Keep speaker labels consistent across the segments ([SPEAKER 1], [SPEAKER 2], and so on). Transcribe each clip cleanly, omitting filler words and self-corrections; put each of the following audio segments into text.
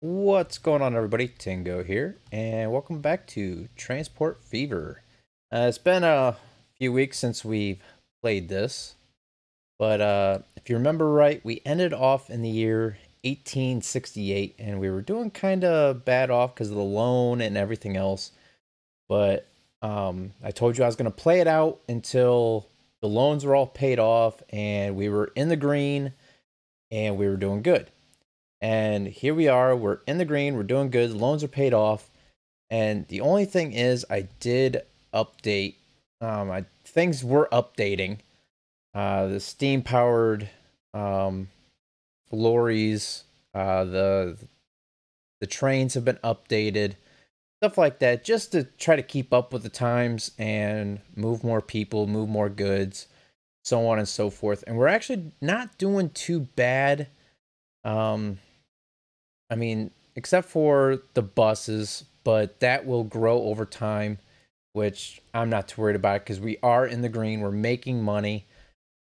[SPEAKER 1] What's going on, everybody? Tingo here, and welcome back to Transport Fever. It's been a few weeks since we've played this, but if you remember right, we ended off in the year 1868, and we were doing kind of bad off because of the loan and everything else. But I told you I was going to play it out until the loans were all paid off, and we were in the green, and we were doing good. And here we are, we're in the green, we're doing good, the loans are paid off. And the only thing is I did update, things were updating. The steam powered lorries, the trains have been updated, stuff like that, just to try to keep up with the times and move more people, move more goods, so on and so forth. And we're actually not doing too bad. I mean, except for the buses, but that will grow over time, which I'm not too worried about because we are in the green. We're making money.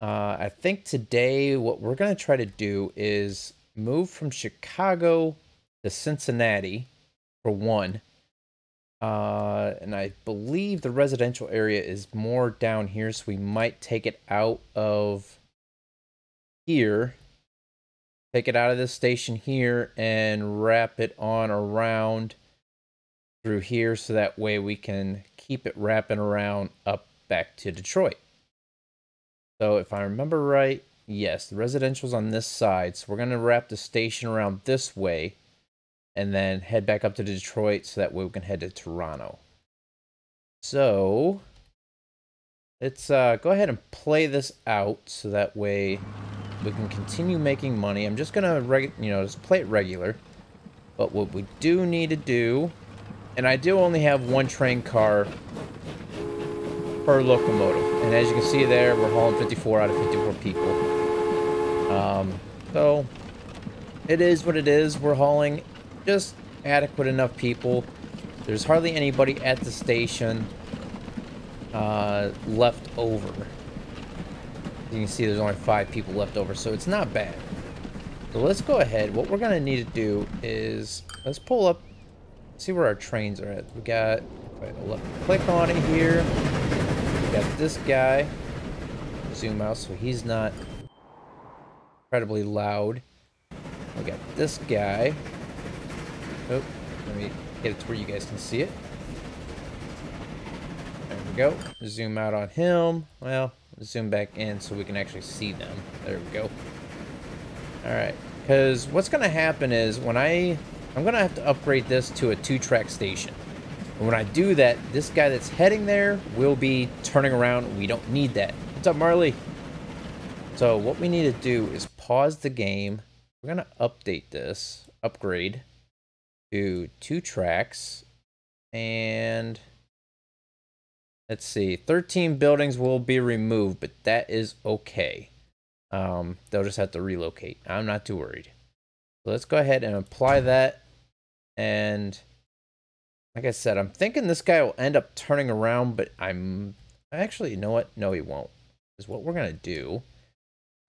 [SPEAKER 1] I think today what we're going to try to do is move from Chicago to Cincinnati for one. And I believe the residential area is more down here, so we might take it out of here. Take it out of this station here and wrap it on around through here so that way we can keep it wrapping around up back to Detroit. So if I remember right, yes, the residential's on this side. So we're going to wrap the station around this way and then head back up to Detroit so that way we can head to Toronto. So let's go ahead and play this out so that way we can continue making money. I'm just gonna just play it regular. But what we do need to do, and I do only have one train car per locomotive, and as you can see there, we're hauling 54 out of 54 people. So it is what it is. We're hauling just adequate enough people. There's hardly anybody at the station left over. You can see there's only 5 people left over, so it's not bad. So let's go ahead. What we're gonna need to do is let's pull up, see where our trains are at. We got, click on it here. We got this guy. Zoom out so he's not incredibly loud. We got this guy. Oh, let me get it to where you guys can see it. There we go. Zoom out on him. Well, zoom back in so we can actually see them. There we go. Alright, because what's going to happen is when I'm going to have to upgrade this to a 2-track station. And when I do that, this guy that's heading there will be turning around. We don't need that. What's up, Marley? So what we need to do is pause the game. We're going to update this, upgrade to 2 tracks. And let's see, 13 buildings will be removed, but that is okay. They'll just have to relocate. I'm not too worried. So let's go ahead and apply that. And like I said, I'm thinking this guy will end up turning around, but actually, you know what? No, he won't. Because what we're going to do,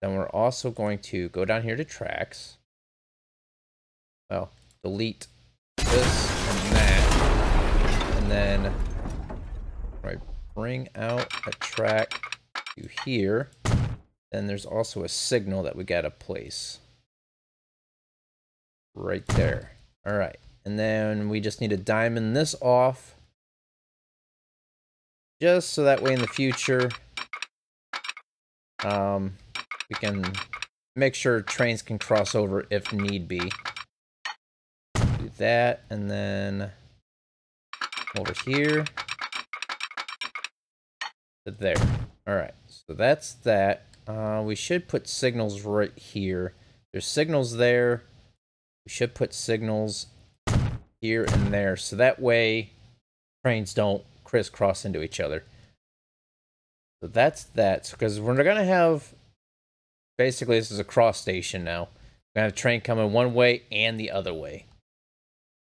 [SPEAKER 1] then we're also going to go down here to tracks. Well, delete this and that. And then right, bring out a track to here. Then there's also a signal that we gotta place right there. All right, and then we just need to diamond this off, just so that way in the future, we can make sure trains can cross over if need be. Do that, and then over here. There. Alright, so that's that. We should put signals right here. There's signals there. We should put signals here and there. So that way trains don't crisscross into each other. So that's that. Because we're going to have, basically this is a cross station now. We're going to have a train coming one way and the other way.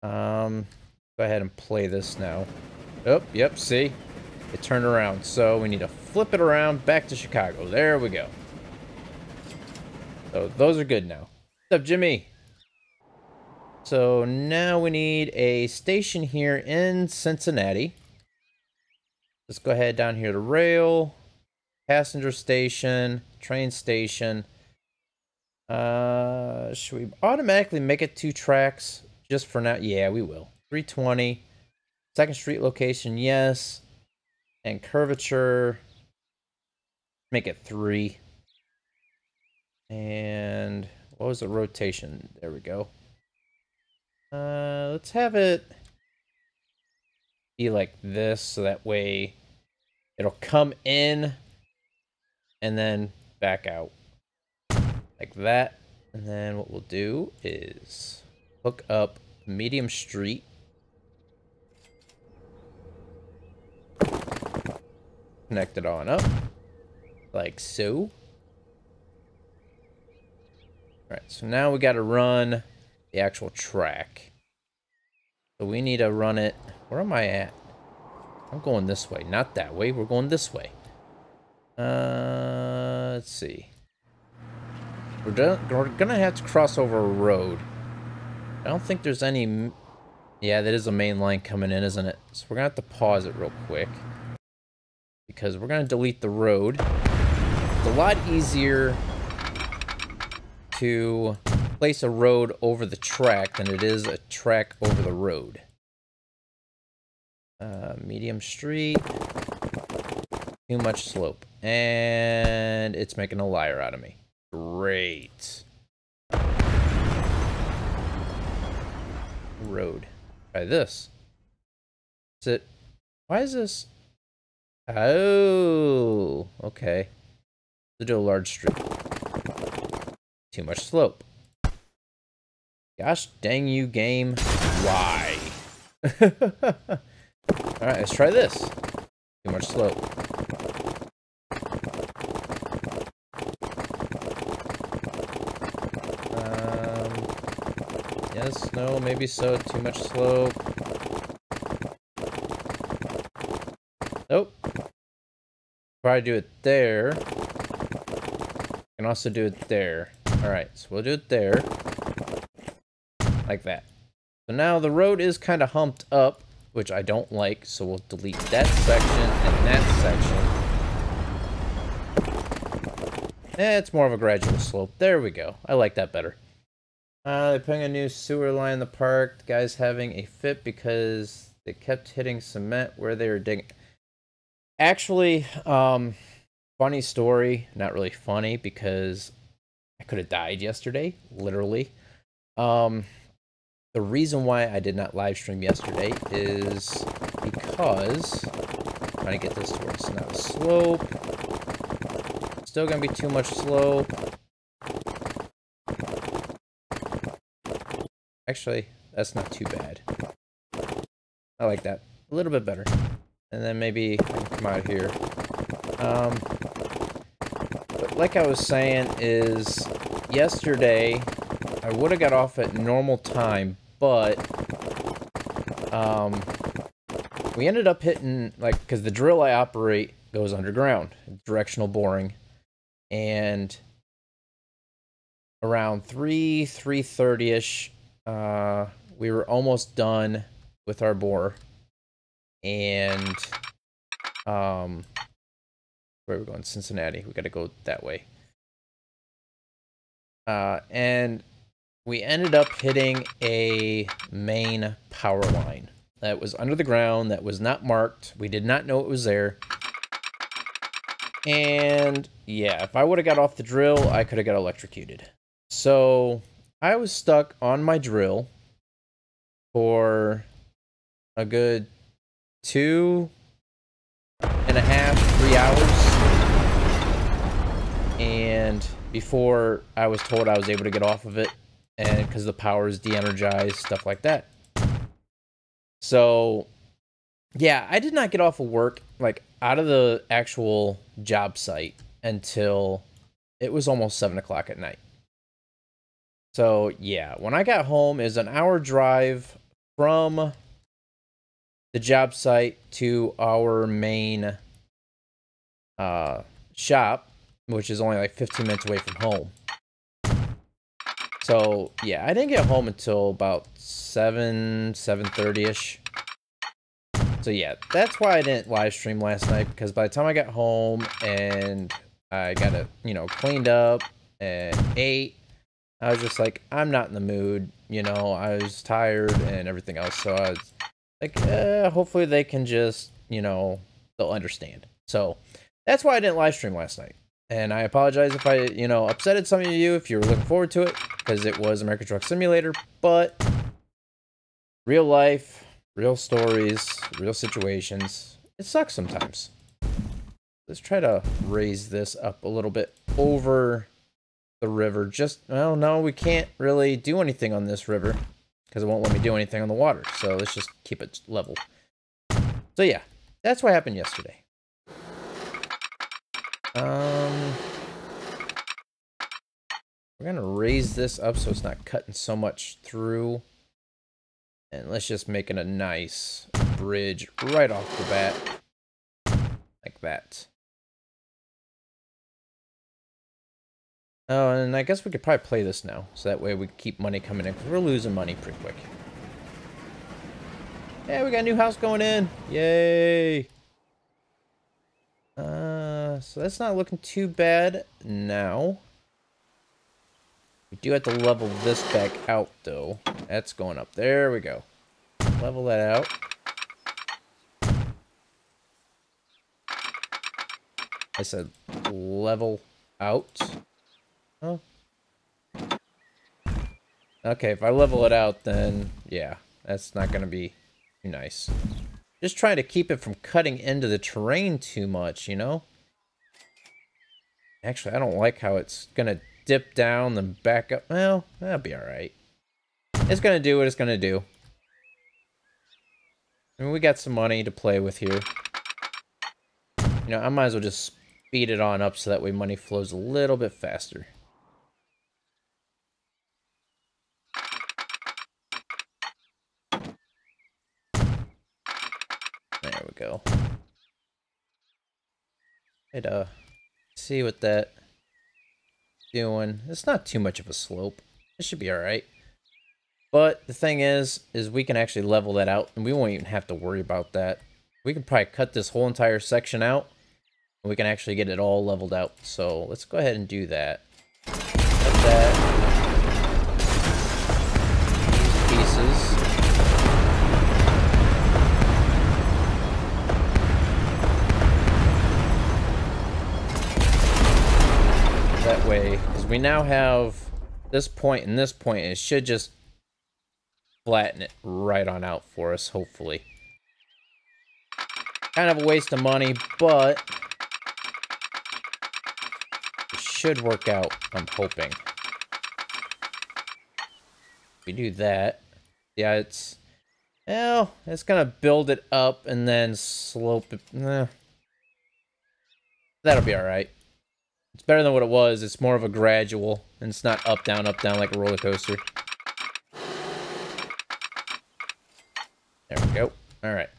[SPEAKER 1] Go ahead and play this now. Oh, yep, see? It turned around, so we need to flip it around back to Chicago. There we go. So those are good now. What's up, Jimmy? So now we need a station here in Cincinnati. Let's go ahead down here to rail, passenger station, train station. Should we automatically make it 2 tracks just for now? Yeah, we will. 320. 2nd Street location, yes. And curvature, make it 3. And what was the rotation? There we go. Let's have it be like this, so that way it'll come in and then back out like that. And then what we'll do is hook up medium street, connect it on up like so. All right, so now we got to run the actual track. So we need to run it. Where am I at? I'm going this way, not that way. We're going this way. Let's see. We're gonna have to cross over a road. I don't think there's any. Yeah, that is a main line coming in, isn't it? So we're gonna have to pause it real quick because we're gonna delete the road. It's a lot easier to place a road over the track than it is a track over the road. Medium street. Too much slope. And it's making a liar out of me. Great. Road. Try this. Is it? Why is this? Oh, okay. Let's do a large street. Too much slope. Gosh dang you, game. Why? Alright, let's try this. Too much slope. Yes, no, maybe so. Too much slope. Nope. Probably do it there. Can also do it there. Alright, so we'll do it there. Like that. So now the road is kind of humped up, which I don't like, so we'll delete that section and that section. It's more of a gradual slope. There we go. I like that better. They're putting a new sewer line in the park. The guy's having a fit because they kept hitting cement where they were digging. Actually, funny story. Not really funny because I could have died yesterday, literally. The reason why I did not live stream yesterday is because I'm trying to get this to where it's not a slope. Still gonna be too much slope. Actually, that's not too bad. I like that. A little bit better. And then maybe I can come out here. But like I was saying is, yesterday, I would have got off at normal time, but we ended up hitting, like, because the drill I operate goes underground, directional boring, and around 3:30ish, we were almost done with our bore, and where are we going? Cincinnati. We got to go that way. And we ended up hitting a main power line that was under the ground, that was not marked. We did not know it was there. And yeah, if I would have got off the drill, I could have got electrocuted. So I was stuck on my drill for a good 2.5, 3 hours. And before I was told I was able to get off of it, and because the power is de-energized, stuff like that. So yeah, I did not get off of work, like out of the actual job site, until it was almost 7 o'clock at night. So yeah, when I got home, it was an hour drive from the job site to our main shop, which is only like 15 minutes away from home. So yeah, I didn't get home until about 7:30ish. So yeah, that's why I didn't live stream last night, because by the time I got home and I got it, you know, cleaned up and ate, I was just like, I'm not in the mood, you know, I was tired and everything else. So I was like, hopefully they can just, you know, they'll understand. So that's why I didn't live stream last night. And I apologize if I, you know, upsetted some of you if you were looking forward to it, because it was American Truck Simulator, but real life, real stories, real situations, it sucks sometimes. Let's try to raise this up a little bit over the river. Just, well, no, we can't really do anything on this river because it won't let me do anything on the water. So let's just keep it level. So yeah, that's what happened yesterday. We're gonna raise this up so it's not cutting so much through. And let's just make it a nice bridge right off the bat. Like that. Oh, and I guess we could probably play this now. So that way we keep money coming in, because we're losing money pretty quick. Yeah, we got a new house going in. Yay! So that's not looking too bad now. We do have to level this back out, though. That's going up. There we go. Level that out. I said level out. Oh. Okay, if I level it out, then yeah, that's not going to be too nice. Just trying to keep it from cutting into the terrain too much, you know? Actually, I don't like how it's going to dip down, then back up. Well, that'll be alright. It's going to do what it's going to do. I mean, we got some money to play with here. You know, I might as well just speed it on up so that way money flows a little bit faster. There we go. I'd see what that doing. It's not too much of a slope. It should be alright. But the thing is we can actually level that out, and we won't even have to worry about that. We can probably cut this whole entire section out, and we can actually get it all leveled out. So let's go ahead and do that. Cut that. These pieces. That way, because we now have this point and this point, and it should just flatten it right on out for us, hopefully. Kind of a waste of money, but it should work out, I'm hoping. We do that. Yeah, it's, well, it's gonna build it up and then slope it. That'll be alright. It's better than what it was. It's more of a gradual, and it's not up, down, like a roller coaster. There we go. Alright.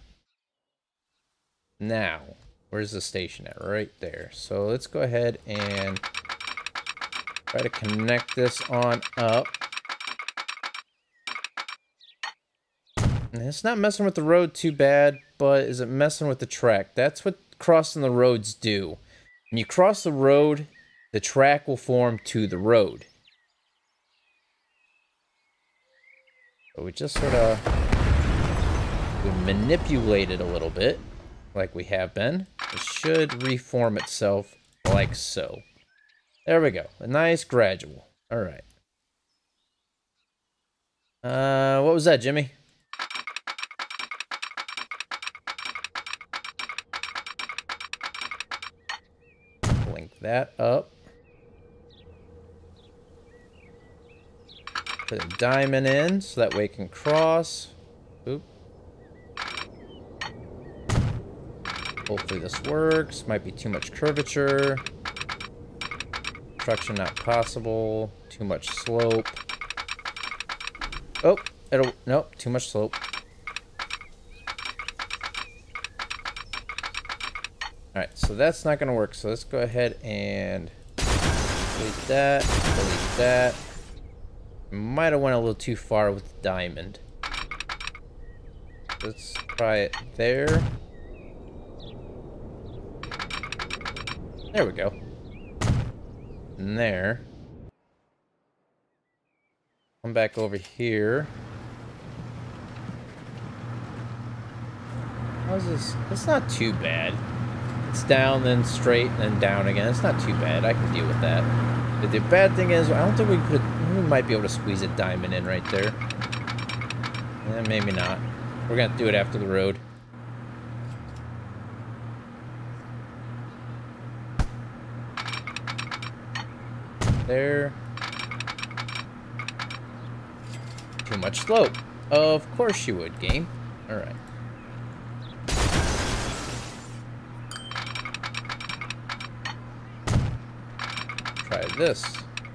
[SPEAKER 1] Now, where's the station at? Right there. So let's go ahead and try to connect this on up. And it's not messing with the road too bad, but is it messing with the track? That's what crossing the roads do. When you cross the road, the track will form to the road. So we just sort of manipulate it a little bit, like we have been. It should reform itself like so. There we go. A nice gradual. All right. What was that, Jimmy? Link that up. Put a diamond in so that way it can cross. Oop. Hopefully this works. Might be too much curvature. Construction not possible. Too much slope. Oh, nope, too much slope. Alright, so that's not gonna work. So let's go ahead and delete that, delete that. Might have went a little too far with the diamond. Let's try it there. There we go. And there. Come back over here. How's this? It's not too bad. It's down, then straight, and then down again. It's not too bad. I can deal with that. But the bad thing is, I don't think we might be able to squeeze a diamond in right there. Maybe not. We're gonna do it after the road. There. Too much slope. Of course you would, game. Alright. Try this.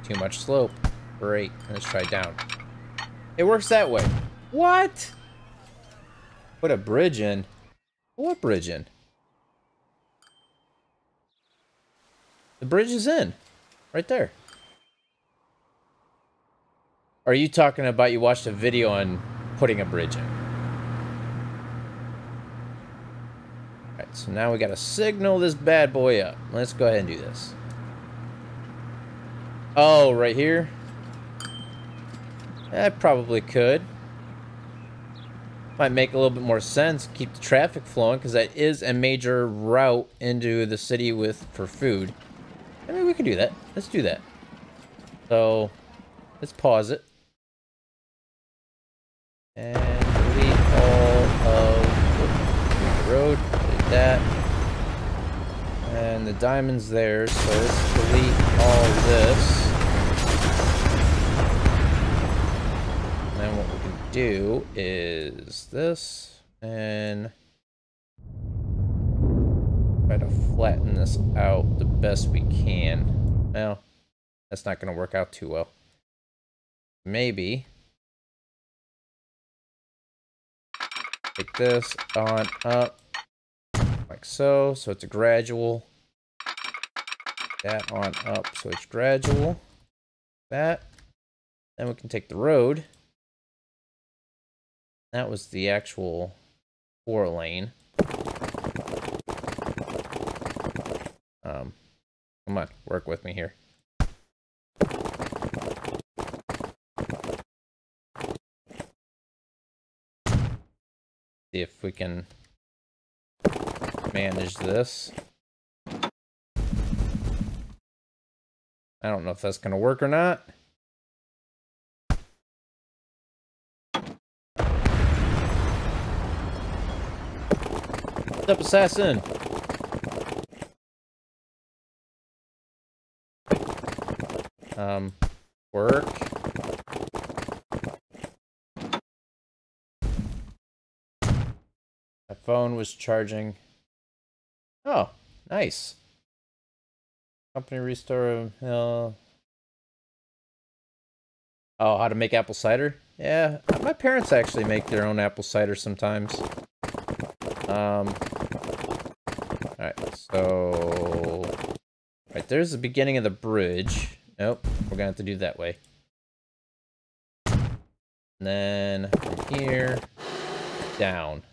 [SPEAKER 1] Too much slope. Great. Let's try down. It works that way. What? Put a bridge in. What bridge in? The bridge is in. Right there. Are you talking about you watched a video on putting a bridge in? Alright, so now we gotta signal this bad boy up. Let's go ahead and do this. Oh, right here? I probably could. Might make a little bit more sense. Keep the traffic flowing, because that is a major route into the city for food. I mean, we can do that. Let's do that. So, let's pause it. And delete all of the road. Delete that. And the diamond's there, so let's delete all this. And then what we can do is this, and try to flatten this out the best we can. Well, that's not going to work out too well. Maybe take this on up like so, so it's a gradual. That on up, so it's gradual. That. Then we can take the road. That was the actual 4-lane. Come on, work with me here. See if we can manage this. I don't know if that's gonna work or not. What's up, assassin? Work. My phone was charging. Oh, nice. Company restore. Oh, how to make apple cider? Yeah, my parents actually make their own apple cider sometimes. Alright, so... Right, there's the beginning of the bridge. Nope, we're gonna have to do that way. And then, from here, down.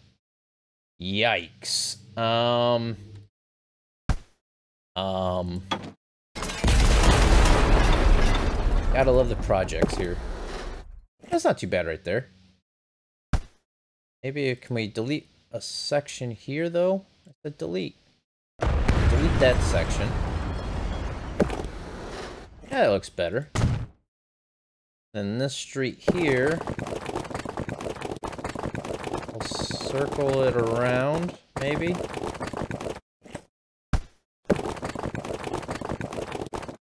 [SPEAKER 1] Yikes. Gotta love the projects here. That's not too bad right there. Maybe, can we delete a section here, though? I said delete. Delete that section. Yeah, that looks better. Then this street here, we'll circle it around, maybe.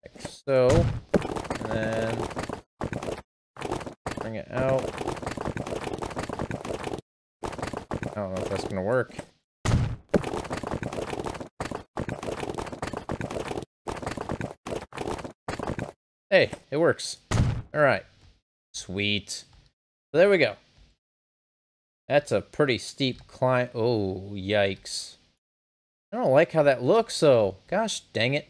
[SPEAKER 1] Like so. And then bring it out. I don't know if that's gonna work. Hey, it works. Alright. Sweet. So there we go. That's a pretty steep climb. Oh, yikes. I don't like how that looks, though. Gosh dang it.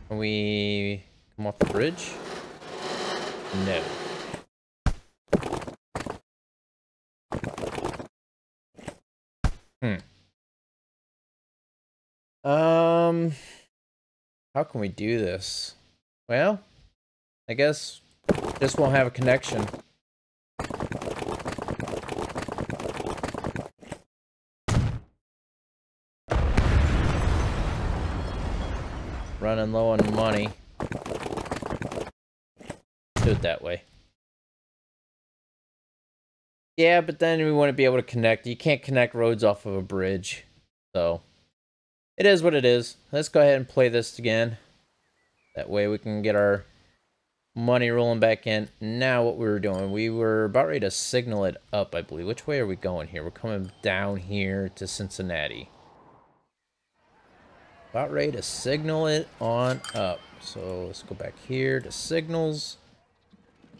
[SPEAKER 1] Can we come off the bridge? No. How can we do this? Well, I guess this won't have a connection. Running low on money. Do it that way. Yeah, but then we wouldn't be able to connect. You can't connect roads off of a bridge. So, it is what it is. Let's go ahead and play this again. That way we can get our money rolling back in. Now what we were doing, we were about ready to signal it up, I believe. Which way are we going here? We're coming down here to Cincinnati. About ready to signal it on up. So let's go back here to signals.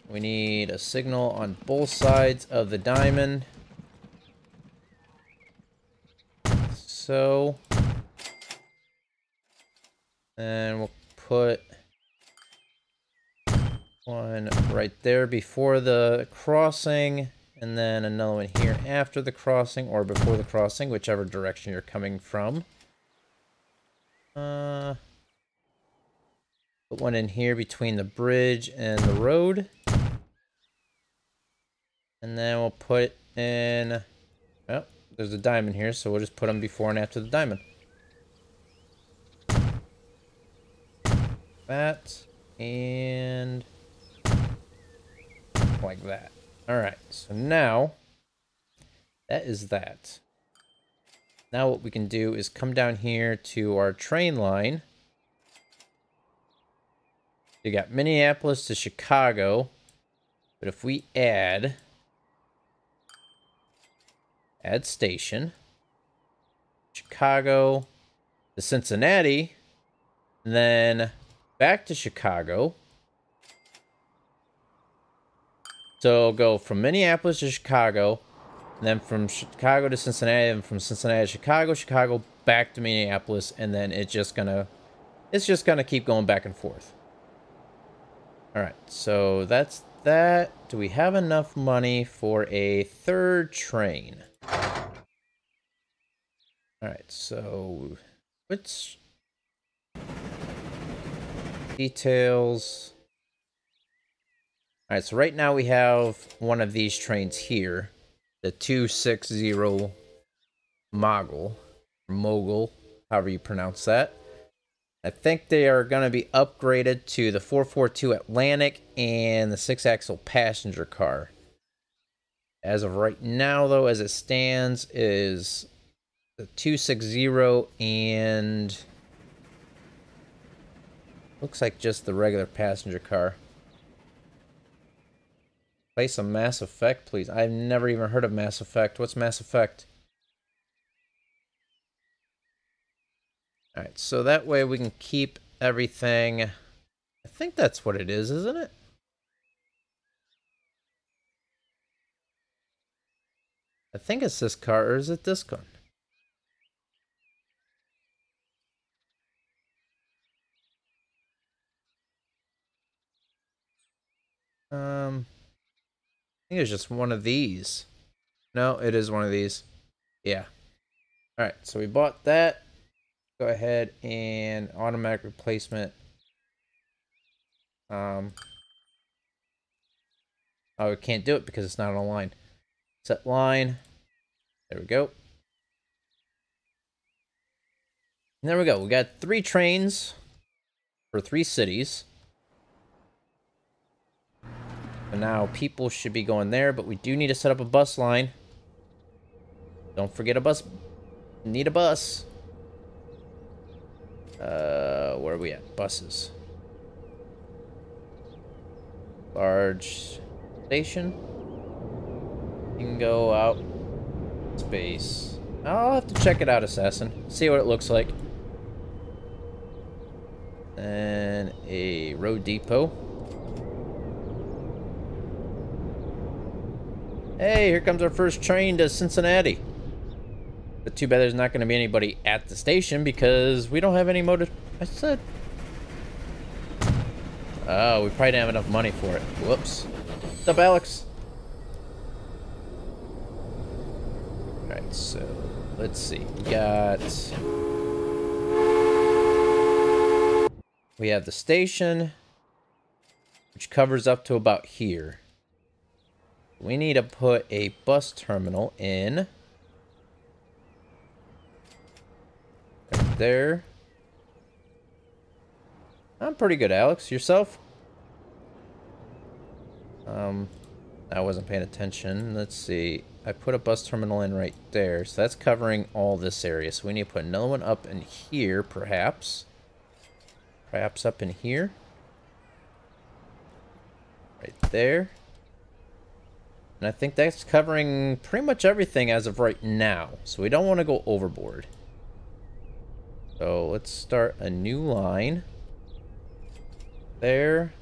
[SPEAKER 1] We need a signal on both sides of the diamond. So, and we'll put one right there before the crossing, and then another one here after the crossing, or before the crossing, whichever direction you're coming from. Put one in here between the bridge and the road. And then we'll put in... Oh, there's a diamond here, so we'll just put them before and after the diamond. That. And... like that. Alright, so now... that is that. Now what we can do is come down here to our train line. You got Minneapolis to Chicago. But if we add station, Chicago to Cincinnati, and then back to Chicago. So go from Minneapolis to Chicago, and then from Chicago to Cincinnati, and from Cincinnati to Chicago, Chicago back to Minneapolis, and then it's just gonna keep going back and forth. All right, so that's that. Do we have enough money for a third train? All right, so which details? All right, so right now we have one of these trains here, the 260 Mogul, however you pronounce that. I think they are going to be upgraded to the 442 Atlantic and the 6-axle passenger car. As of right now, though, as it stands, is the 260 and looks like just the regular passenger car. Play some Mass Effect, please. I've never even heard of Mass Effect. What's Mass Effect? Alright, so that way we can keep everything. I think that's what it is, isn't it? I think it's this car, or is it this car? I think it's just one of these. No, it is one of these. Yeah. Alright, so we bought that. Go ahead and automatic replacement. Oh, we can't do it because it's not online. Set line. There we go. And there we go. We got 3 trains for 3 cities. And now people should be going there, but we do need to set up a bus line. Don't forget a bus. Need a bus. Where are we at? Buses. Large station. You can go out. Space. I'll have to check it out, Assassin. See what it looks like. And a road depot. Hey, here comes our first train to Cincinnati. But too bad there's not going to be anybody at the station because we don't have any motor. I said Oh, we probably didn't have enough money for it. Whoops. What's up, Alex? Alright, so let's see. We have the station, which covers up to about here. We need to put a bus terminal in. Right there. I'm pretty good, Alex. Yourself? I wasn't paying attention. Let's see. I put a bus terminal in right there. So that's covering all this area. So we need to put another one up in here, perhaps. Perhaps up in here. Right there. And I think that's covering pretty much everything as of right now. So we don't want to go overboard. So let's start a new line. There.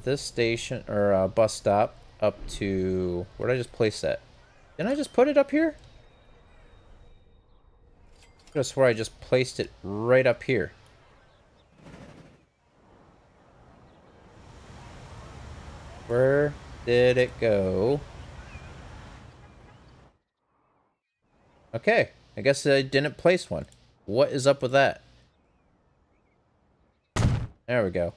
[SPEAKER 1] This station, or bus stop, up to... Where did I just place that? Didn't I just put it up here? I could have swore I just placed it right up here. Where did it go? Okay, I guess I didn't place one. What is up with that? There we go.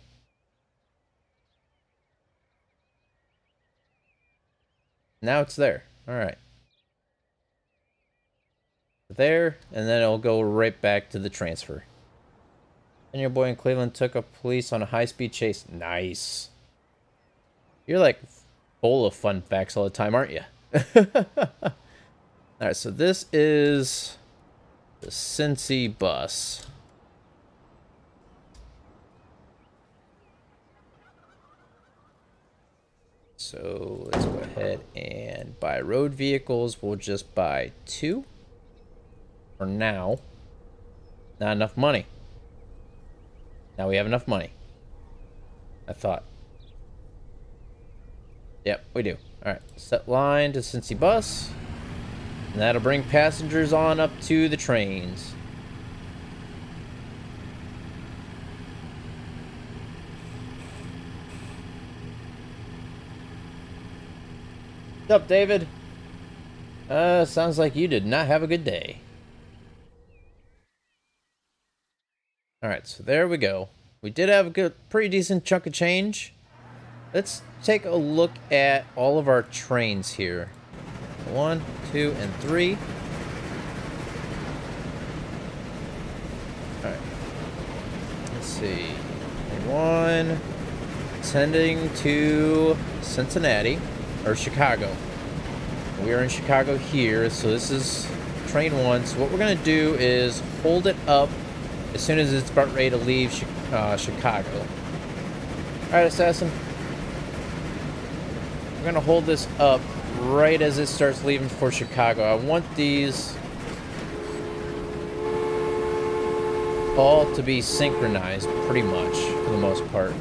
[SPEAKER 1] Now it's there. Alright. There, and then it'll go right back to the transfer. And your boy in Cleveland took a police on a high-speed chase. Nice. You're like full of fun facts all the time, aren't you? Alright, so this is the Cincy bus. So let's go ahead and buy road vehicles. We'll just buy 2 for now. Not enough money. Now we have enough money. I thought. Yep, we do. Alright, set line to Cincy bus. And that'll bring passengers on up to the trains. What's up, David? Sounds like you did not have a good day. Alright, so there we go. We did have a pretty decent chunk of change. Let's take a look at all of our trains here. 1, 2, and 3. Alright. Let's see. 1. Sending to Cincinnati. Or Chicago. We are in Chicago here, so this is train 1. So what we're going to do is hold it up as soon as it's about ready to leave Chicago. Alright, Assassin. We're going to hold this up right as it starts leaving for Chicago. I want these all to be synchronized pretty much for the most part.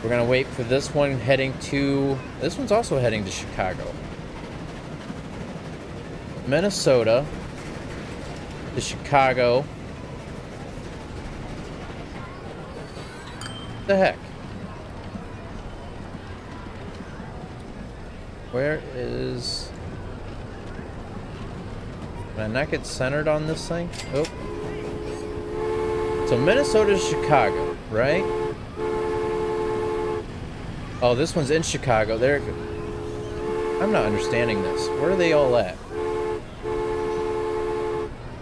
[SPEAKER 1] We're going to wait for this one heading to... This one's also heading to Chicago. Minnesota to Chicago. What the heck? Where is... Can I not get centered on this thing? Oh. So Minnesota to Chicago, right? Oh, this one's in Chicago. There. I'm not understanding this. Where are they all at?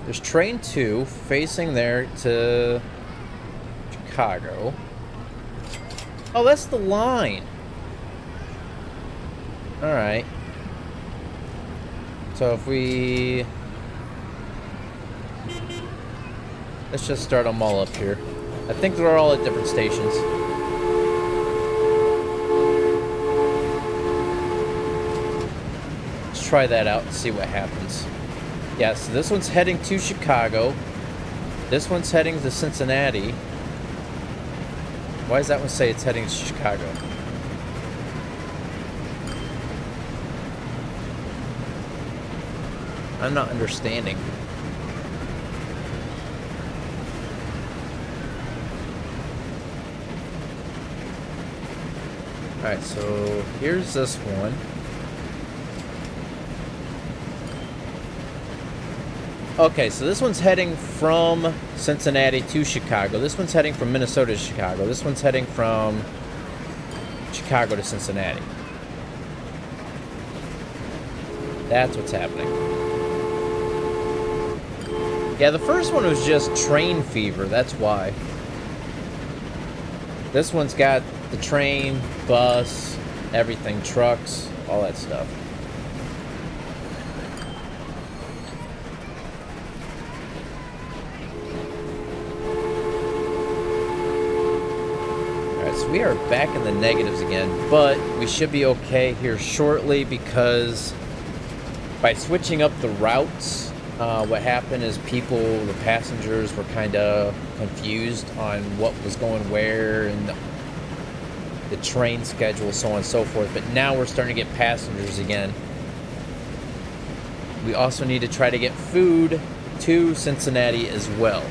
[SPEAKER 1] There's train 2 facing there to Chicago. Oh, that's the line. Alright. So if we... Let's just start them all up here. I think they're all at different stations. Try that out and see what happens. Yeah, so this one's heading to Chicago. This one's heading to Cincinnati. Why does that one say it's heading to Chicago? I'm not understanding. Alright, so here's this one. Okay, so this one's heading from Cincinnati to Chicago. This one's heading from Minnesota to Chicago. This one's heading from Chicago to Cincinnati. That's what's happening. Yeah, the first one was just train fever. That's why. This one's got the train, bus, everything, trucks, all that stuff. So we are back in the negatives again, but we should be okay here shortly because by switching up the routes, what happened is the passengers were kind of confused on what was going where and the train schedule, so on and so forth. But now we're starting to get passengers again. We also need to try to get food to Cincinnati as well.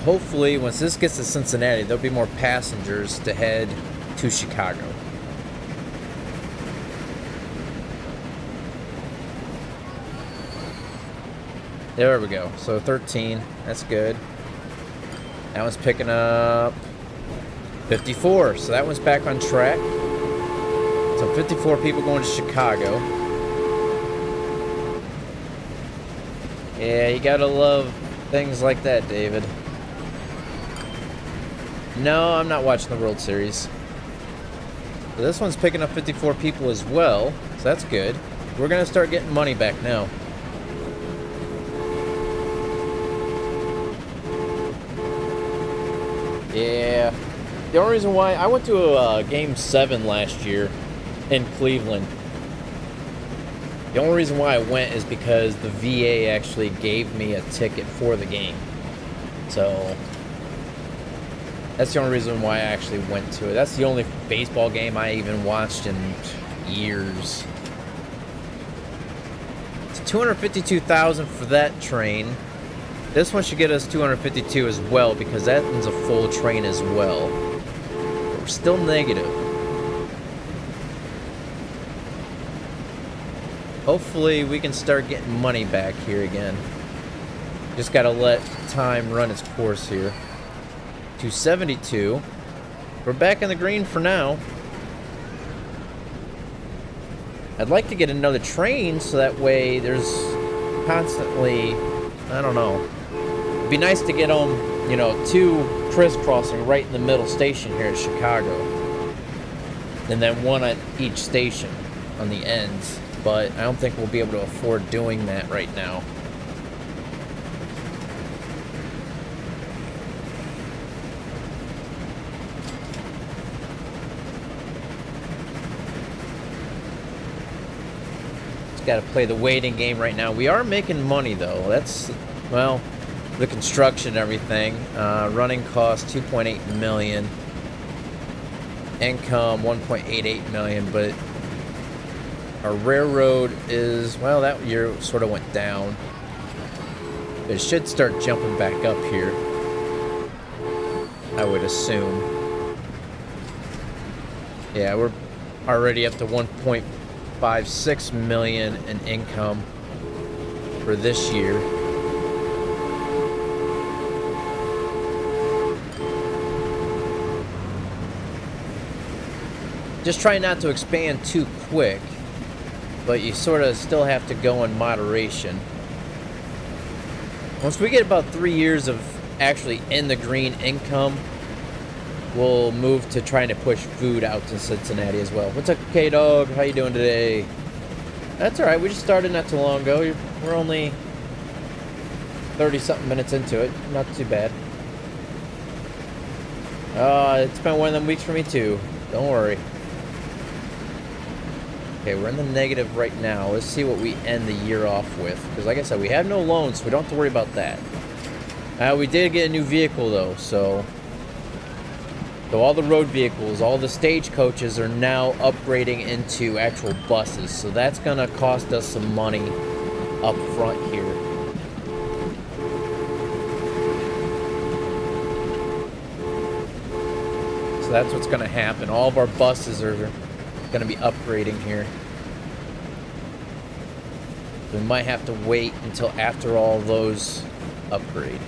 [SPEAKER 1] Hopefully, once this gets to Cincinnati, there'll be more passengers to head to Chicago. There we go. So 13. That's good. That one's picking up 54. So that one's back on track. So 54 people going to Chicago. Yeah, you gotta love things like that, David. No, I'm not watching the World Series. So this one's picking up 54 people as well, so that's good. We're gonna start getting money back now. Yeah. The only reason why I went to a Game 7 last year in Cleveland. The only reason why I went is because the VA actually gave me a ticket for the game. So that's the only reason why I actually went to it. That's the only baseball game I even watched in years. It's 252,000 for that train. This one should get us 252 as well because that one's a full train as well. But we're still negative. Hopefully we can start getting money back here again. Just gotta let time run its course here. 272. We're back in the green for now. I'd like to get another train so that way there's constantly, I don't know. It'd be nice to get them, you know, two crisscrossing right in the middle station here in Chicago. And then one at each station on the ends. But I don't think we'll be able to afford doing that right now. Got to play the waiting game right now. We are making money though. That's, well, the construction and everything. Running cost 2.8 million. Income 1.88 million, but our railroad is, well, that year sort of went down. It should start jumping back up here, I would assume. Yeah, we're already up to 1.56 million in income for this year. Just try not to expand too quick, but you sort of still have to go in moderation. Once we get about 3 years of actually in the green income, we'll move to trying to push food out to Cincinnati as well. What's up, K-Dog? How you doing today? That's alright, we just started not too long ago. We're only 30-something minutes into it. Not too bad. It's been one of them weeks for me too. Don't worry. Okay, we're in the negative right now. Let's see what we end the year off with. Because like I said, we have no loans, so we don't have to worry about that. We did get a new vehicle though, so all the road vehicles, all the stagecoaches are now upgrading into actual buses. So that's going to cost us some money up front here. So that's what's going to happen. All of our buses are going to be upgrading here. We might have to wait until after all those upgrade.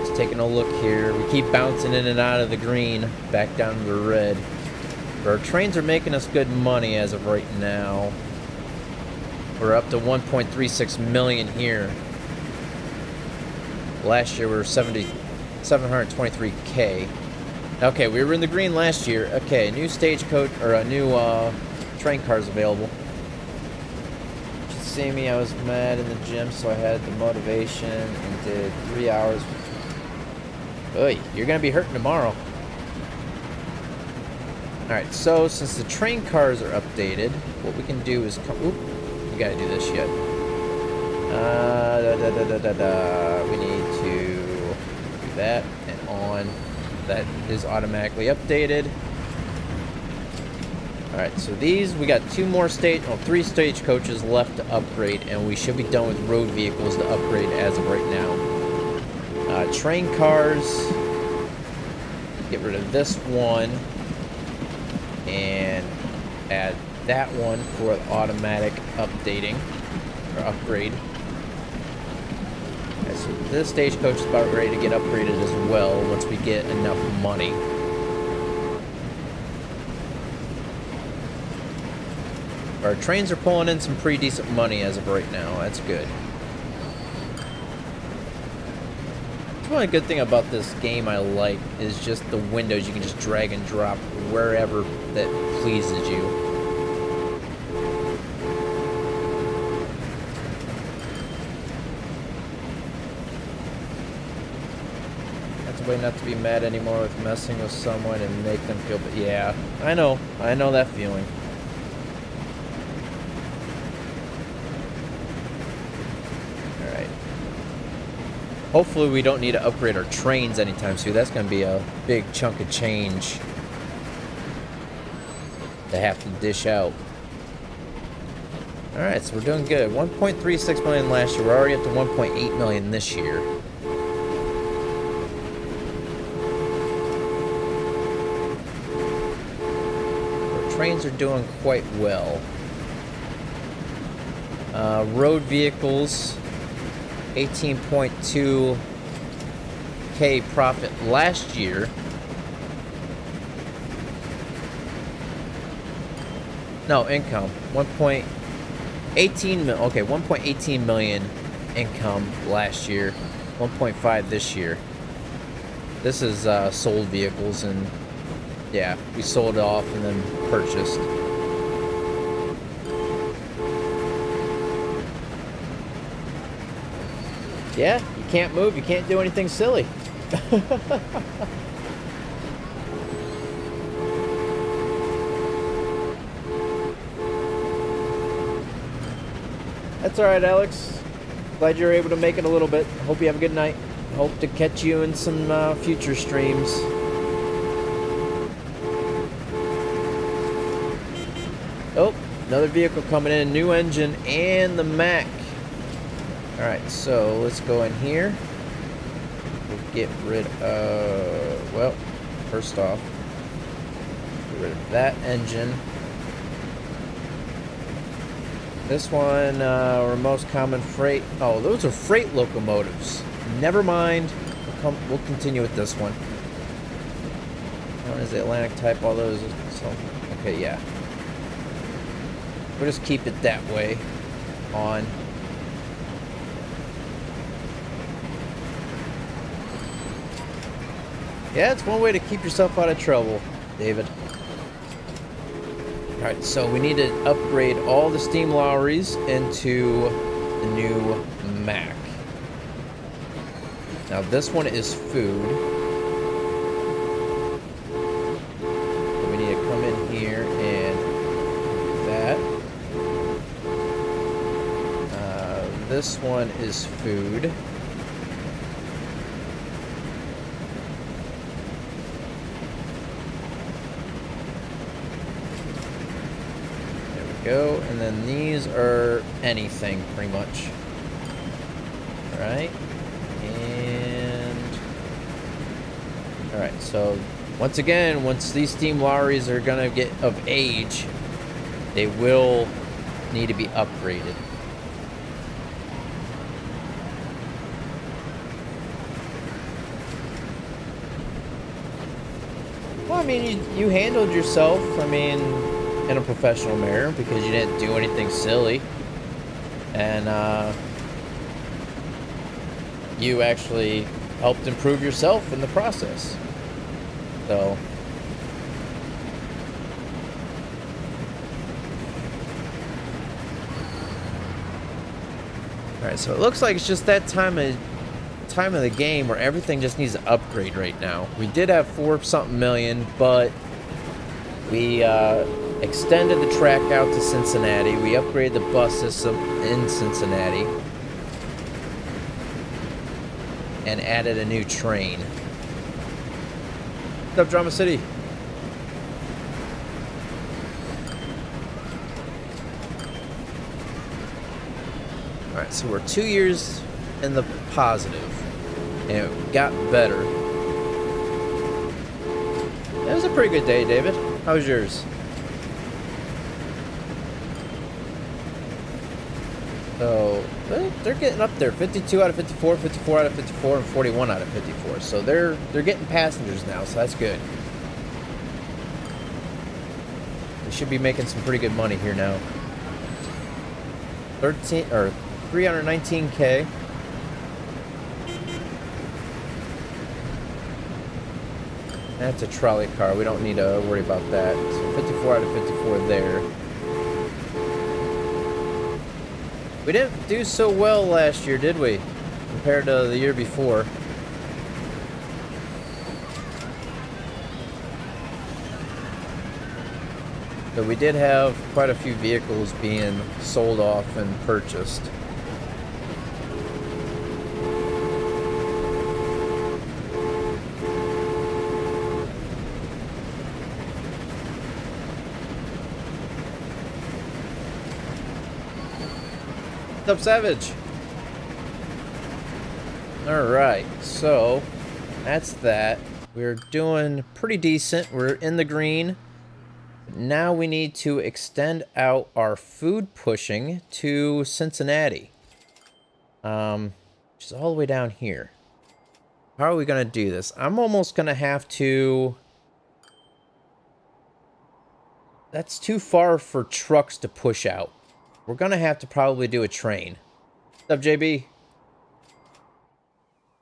[SPEAKER 1] Just taking a look here. We keep bouncing in and out of the green, back down to the red. But our trains are making us good money as of right now. We're up to 1.36 million here. Last year we were 723K. Okay, we were in the green last year. Okay, new stagecoach, or a new train cars available. Just see me, I was mad in the gym, so I had the motivation and did 3 hours. Oy, you're gonna be hurting tomorrow. Alright, so since the train cars are updated, what we can do is come. Oop, we gotta do this yet. We need to do that and on. That is automatically updated. Alright, so these, we got three stagecoaches left to upgrade, and we should be done with road vehicles to upgrade as of right now. Train cars, get rid of this one, and add that one for automatic updating, or upgrade. Okay, so this stagecoach is about ready to get upgraded as well once we get enough money. Our trains are pulling in some pretty decent money as of right now. That's good. That's one good thing about this game I like is just the windows. You can just drag and drop wherever that pleases you. That's a way not to be mad anymore with messing with someone and make them feel. But yeah, I know that feeling. Hopefully we don't need to upgrade our trains anytime soon. That's going to be a big chunk of change to have to dish out. Alright, so we're doing good. 1.36 million last year. We're already up to 1.8 million this year. Our trains are doing quite well. Road vehicles... 18.2K profit last year. No, income. 1.18 million. Okay, 1.18 million income last year. 1.5 this year. This is sold vehicles, and yeah, we sold off and then purchased. Yeah, you can't move, you can't do anything silly. That's alright, Alex. Glad you're able to make it a little bit. Hope you have a good night. Hope to catch you in some future streams. Oh, another vehicle coming in. New engine and the Mac. Alright, so let's go in here. We'll get rid of, well, first off, get rid of that engine. This one, our most common freight. Oh, those are freight locomotives. Never mind. We'll continue with this one. One is the Atlantic type, all those. So, okay, yeah. We'll just keep it that way on. Yeah, it's one way to keep yourself out of trouble, David. Alright, so we need to upgrade all the steam lorries into the new Mac. Now this one is food. So we need to come in here and do that. This one is food. Go, and then these are anything pretty much. Alright, and All right, so once again, once these steam lorries are gonna get of age, they will need to be upgraded. Well, I mean, you handled yourself, I mean, in a professional manner because you didn't do anything silly. And, you actually helped improve yourself in the process. So... Alright, so it looks like it's just that time of the game where everything just needs to upgrade right now. We did have 4-something million, but we extended the track out to Cincinnati. We upgraded the bus system in Cincinnati and added a new train. What's up, Drama City? Alright, so we're 2 years in the positive, and it got better. It was a pretty good day, David. How was yours? So, they're getting up there. 52 out of 54, 54 out of 54, and 41 out of 54. So they're getting passengers now, so that's good. We should be making some pretty good money here now. 319K. That's a trolley car. We don't need to worry about that. So 54 out of 54 there. We didn't do so well last year, did we? Compared to the year before. So we did have quite a few vehicles being sold off and purchased. What's up, Savage? Alright, so that's that. We're doing pretty decent. We're in the green. Now we need to extend out our food pushing to Cincinnati. Which is all the way down here. How are we going to do this? I'm almost going to have to... That's too far for trucks to push out. We're going to have to probably do a train. What's up, JB?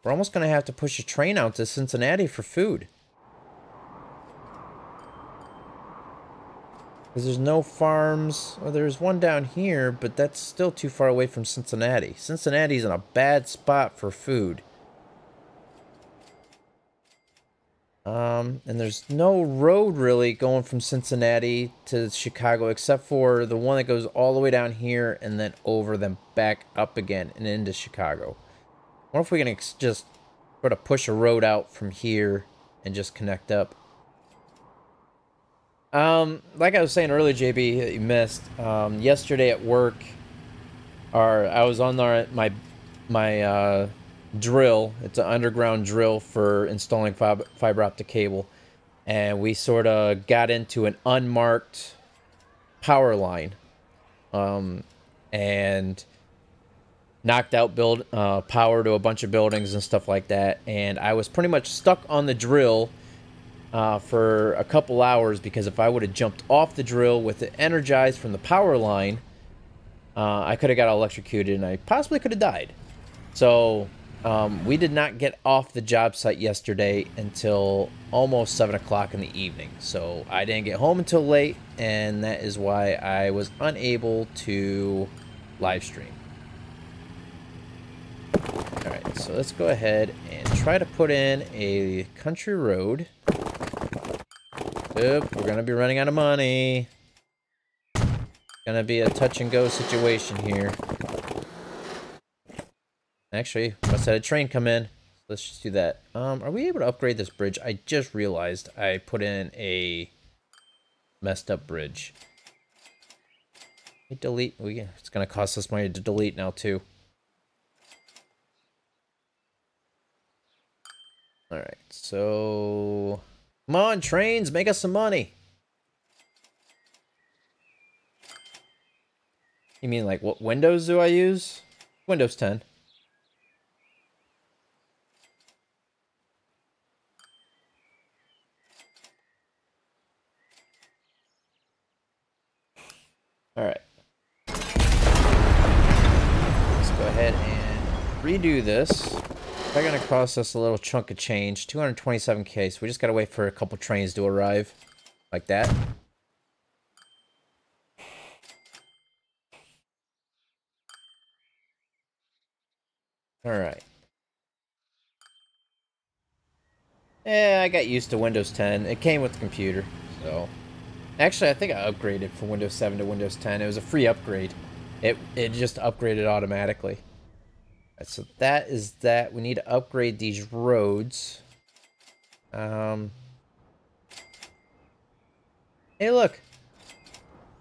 [SPEAKER 1] We're almost going to have to push a train out to Cincinnati for food. Because there's no farms. Well, there's one down here, but that's still too far away from Cincinnati. Cincinnati's in a bad spot for food. And there's no road really going from Cincinnati to Chicago except for the one that goes all the way down here and then over, then back up again and into Chicago. I wonder if we can just sort of push a road out from here and just connect up. Like I was saying earlier, JB, that you missed, yesterday at work, I was on my drill. It's an underground drill for installing fiber optic cable, and we sort of got into an unmarked power line, and knocked out power to a bunch of buildings and stuff like that, and I was pretty much stuck on the drill for a couple hours, because if I would have jumped off the drill with it energized from the power line, I could have got electrocuted and I possibly could have died. So we did not get off the job site yesterday until almost 7 o'clock in the evening. So I didn't get home until late, and that is why I was unable to live stream. Alright, so let's go ahead and try to put in a country road. Oop, we're gonna be running out of money. Gonna be a touch and go situation here. Actually, must have a train come in. Let's just do that. Are we able to upgrade this bridge? I just realized I put in a messed up bridge. Delete. It's gonna cost us money to delete now too. Alright, so come on, trains, make us some money. You mean like what Windows do I use? Windows 10. All right. Let's go ahead and redo this. They're gonna cost us a little chunk of change, 227K. So we just gotta wait for a couple trains to arrive, like that. All right. Yeah, I got used to Windows 10. It came with the computer, so. Actually, I think I upgraded from Windows 7 to Windows 10. It was a free upgrade. It just upgraded automatically. Right, so that is that. We need to upgrade these roads. Hey, look.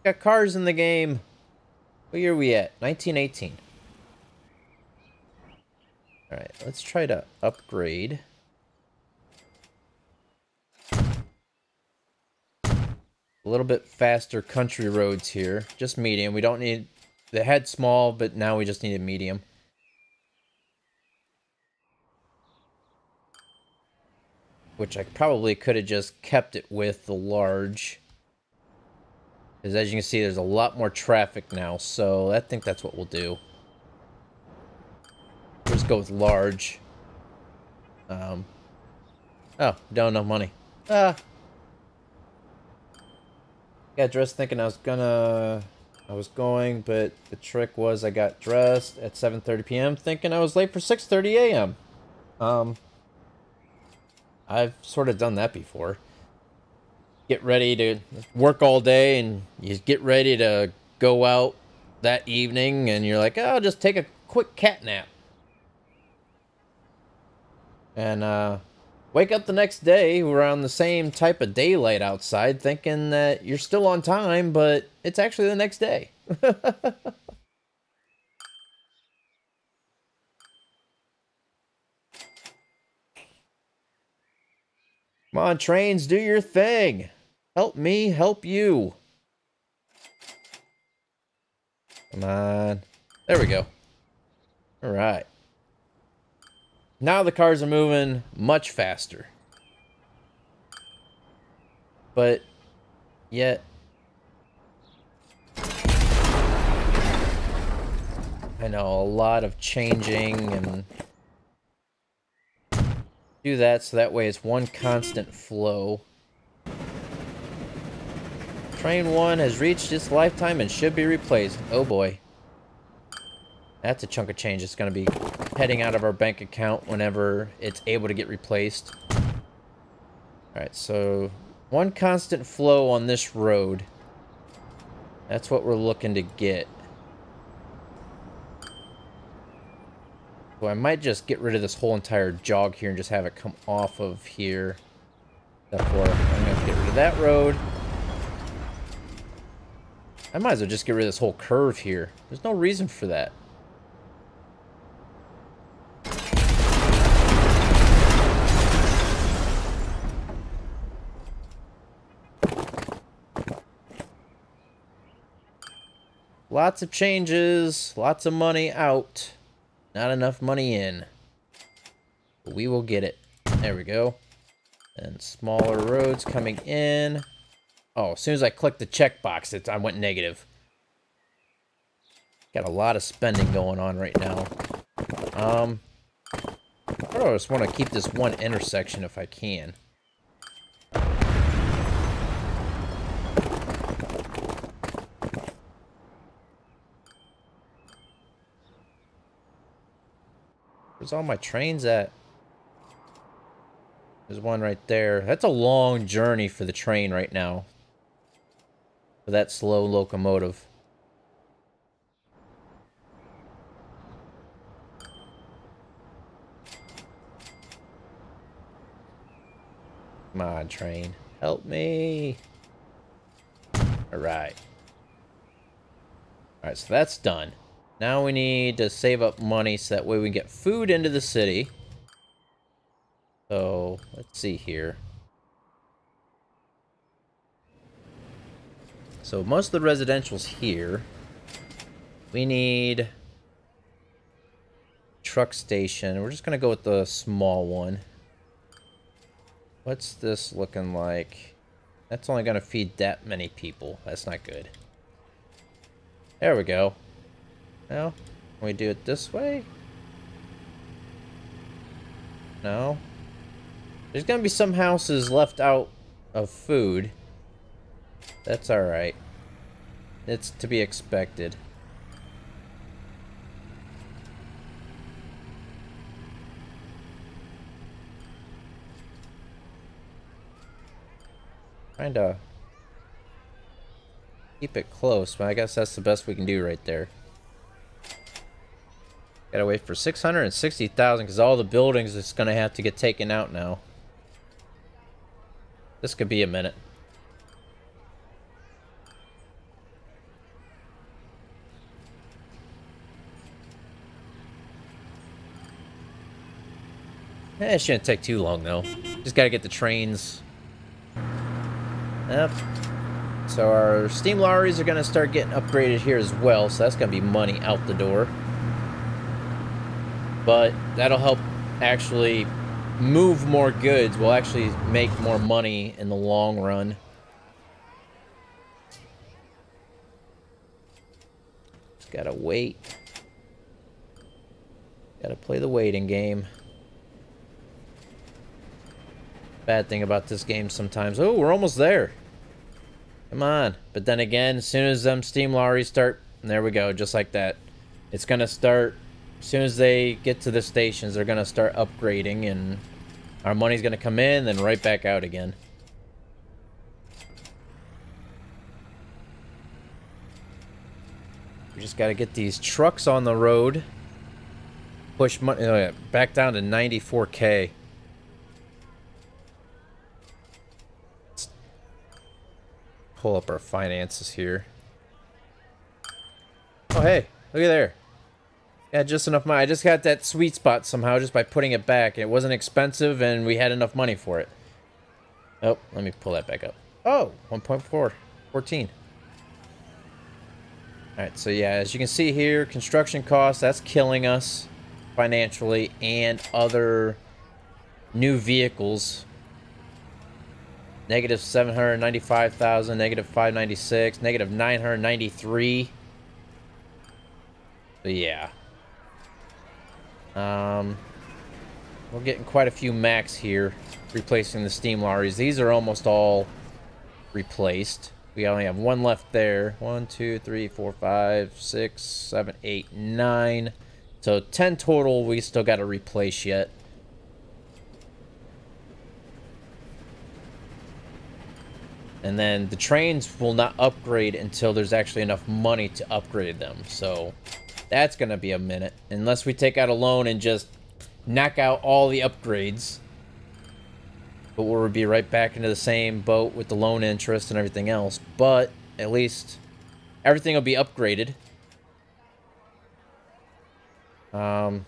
[SPEAKER 1] Got cars in the game. What year are we at? 1918. Alright, let's try to upgrade. A little bit faster country roads here. Just medium. We don't need... They had small, but now we just need a medium. Which I probably could have just kept it with the large. Because as you can see, there's a lot more traffic now. So I think that's what we'll do. Just go with large. Oh, don't enough money. Got dressed thinking I was going, but the trick was I got dressed at 7:30 p.m. thinking I was late for 6:30 a.m. I've sort of done that before. Get ready to work all day, and you get ready to go out that evening, and you're like, oh, I'll just take a quick cat nap. And, wake up the next day around the same type of daylight outside, thinking that you're still on time, but it's actually the next day. Come on, trains, do your thing. Help me, help you. Come on. There we go. All right. Now the cars are moving much faster. But yet I know a lot of changing and do that so that way it's one constant flow. Train 1 has reached its lifetime and should be replaced. Oh boy. That's a chunk of change that's going to be heading out of our bank account whenever it's able to get replaced. Alright, so one constant flow on this road. That's what we're looking to get. So I might just get rid of this whole entire jog here and just have it come off of here. Therefore, I'm going to get rid of that road. I might as well just get rid of this whole curve here. There's no reason for that. Lots of changes, lots of money out, not enough money in. But we will get it. There we go. And smaller roads coming in. Oh, as soon as I clicked the checkbox, I went negative. Got a lot of spending going on right now. I just want to keep this one intersection if I can. Where's all my trains at? There's one right there. That's a long journey for the train right now. For that slow locomotive. Come on, train. Help me. Alright. Alright, so that's done. Now we need to save up money so that way we can get food into the city. So, let's Let's see here. So most of the residential's here. We need truck station. We're just gonna go with the small one. What's this looking like? That's only gonna feed that many people. That's not good. There we go. Now, can we do it this way? No. There's gonna be some houses left out of food. That's alright. It's to be expected. Trying to keep it close, but I guess that's the best we can do right there. Gotta wait for 660,000 because all the buildings is gonna have to get taken out now. This could be a minute. It shouldn't take too long though. Just gotta get the trains. Yep. So our steam lorries are gonna start getting upgraded here as well, so that's gonna be money out the door. But that'll help actually move more goods. We'll actually make more money in the long run. Just gotta wait. Gotta play the waiting game. Bad thing about this game sometimes. Oh, we're almost there. Come on. But then again, as soon as them steam lorries start, there we go, just like that. It's gonna start, as soon as they get to the stations, they're gonna start upgrading, and our money's gonna come in, then right back out again. We just gotta get these trucks on the road. Push money back down to 94K. Pull up our finances here. Oh, hey, look at there. Yeah, just enough money. I just got that sweet spot somehow just by putting it back. It wasn't expensive, and we had enough money for it. Oh, let me pull that back up. Oh, 1.4. 14. Alright, so yeah, as you can see here, construction costs, that's killing us financially, and other new vehicles. Negative 795,000, negative 596, negative 993. So yeah. We're getting quite a few max here, replacing the steam lorries. These are almost all replaced. We only have one left there. 1, 2, 3, 4, 5, 6, 7, 8, 9. So 10 total we still got to replace yet. And then the trains will not upgrade until there's actually enough money to upgrade them. So that's going to be a minute. Unless we take out a loan and just knock out all the upgrades. But we'll be right back into the same boat with the loan interest and everything else. But at least everything will be upgraded. I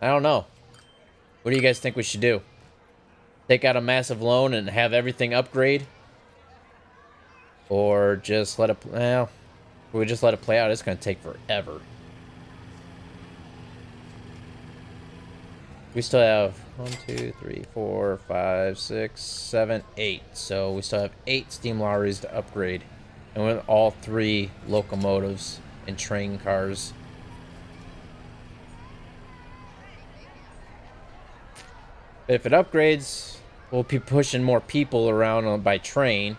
[SPEAKER 1] don't know. What do you guys think we should do? Take out a massive loan and have everything upgrade? Or just let it... Well, if we just let it play out, it's going to take forever. We still have 1, 2, 3, 4, 5, 6, 7, 8. So we still have 8 steam lorries to upgrade. And with all 3 locomotives and train cars. But if it upgrades, we'll be pushing more people around by train.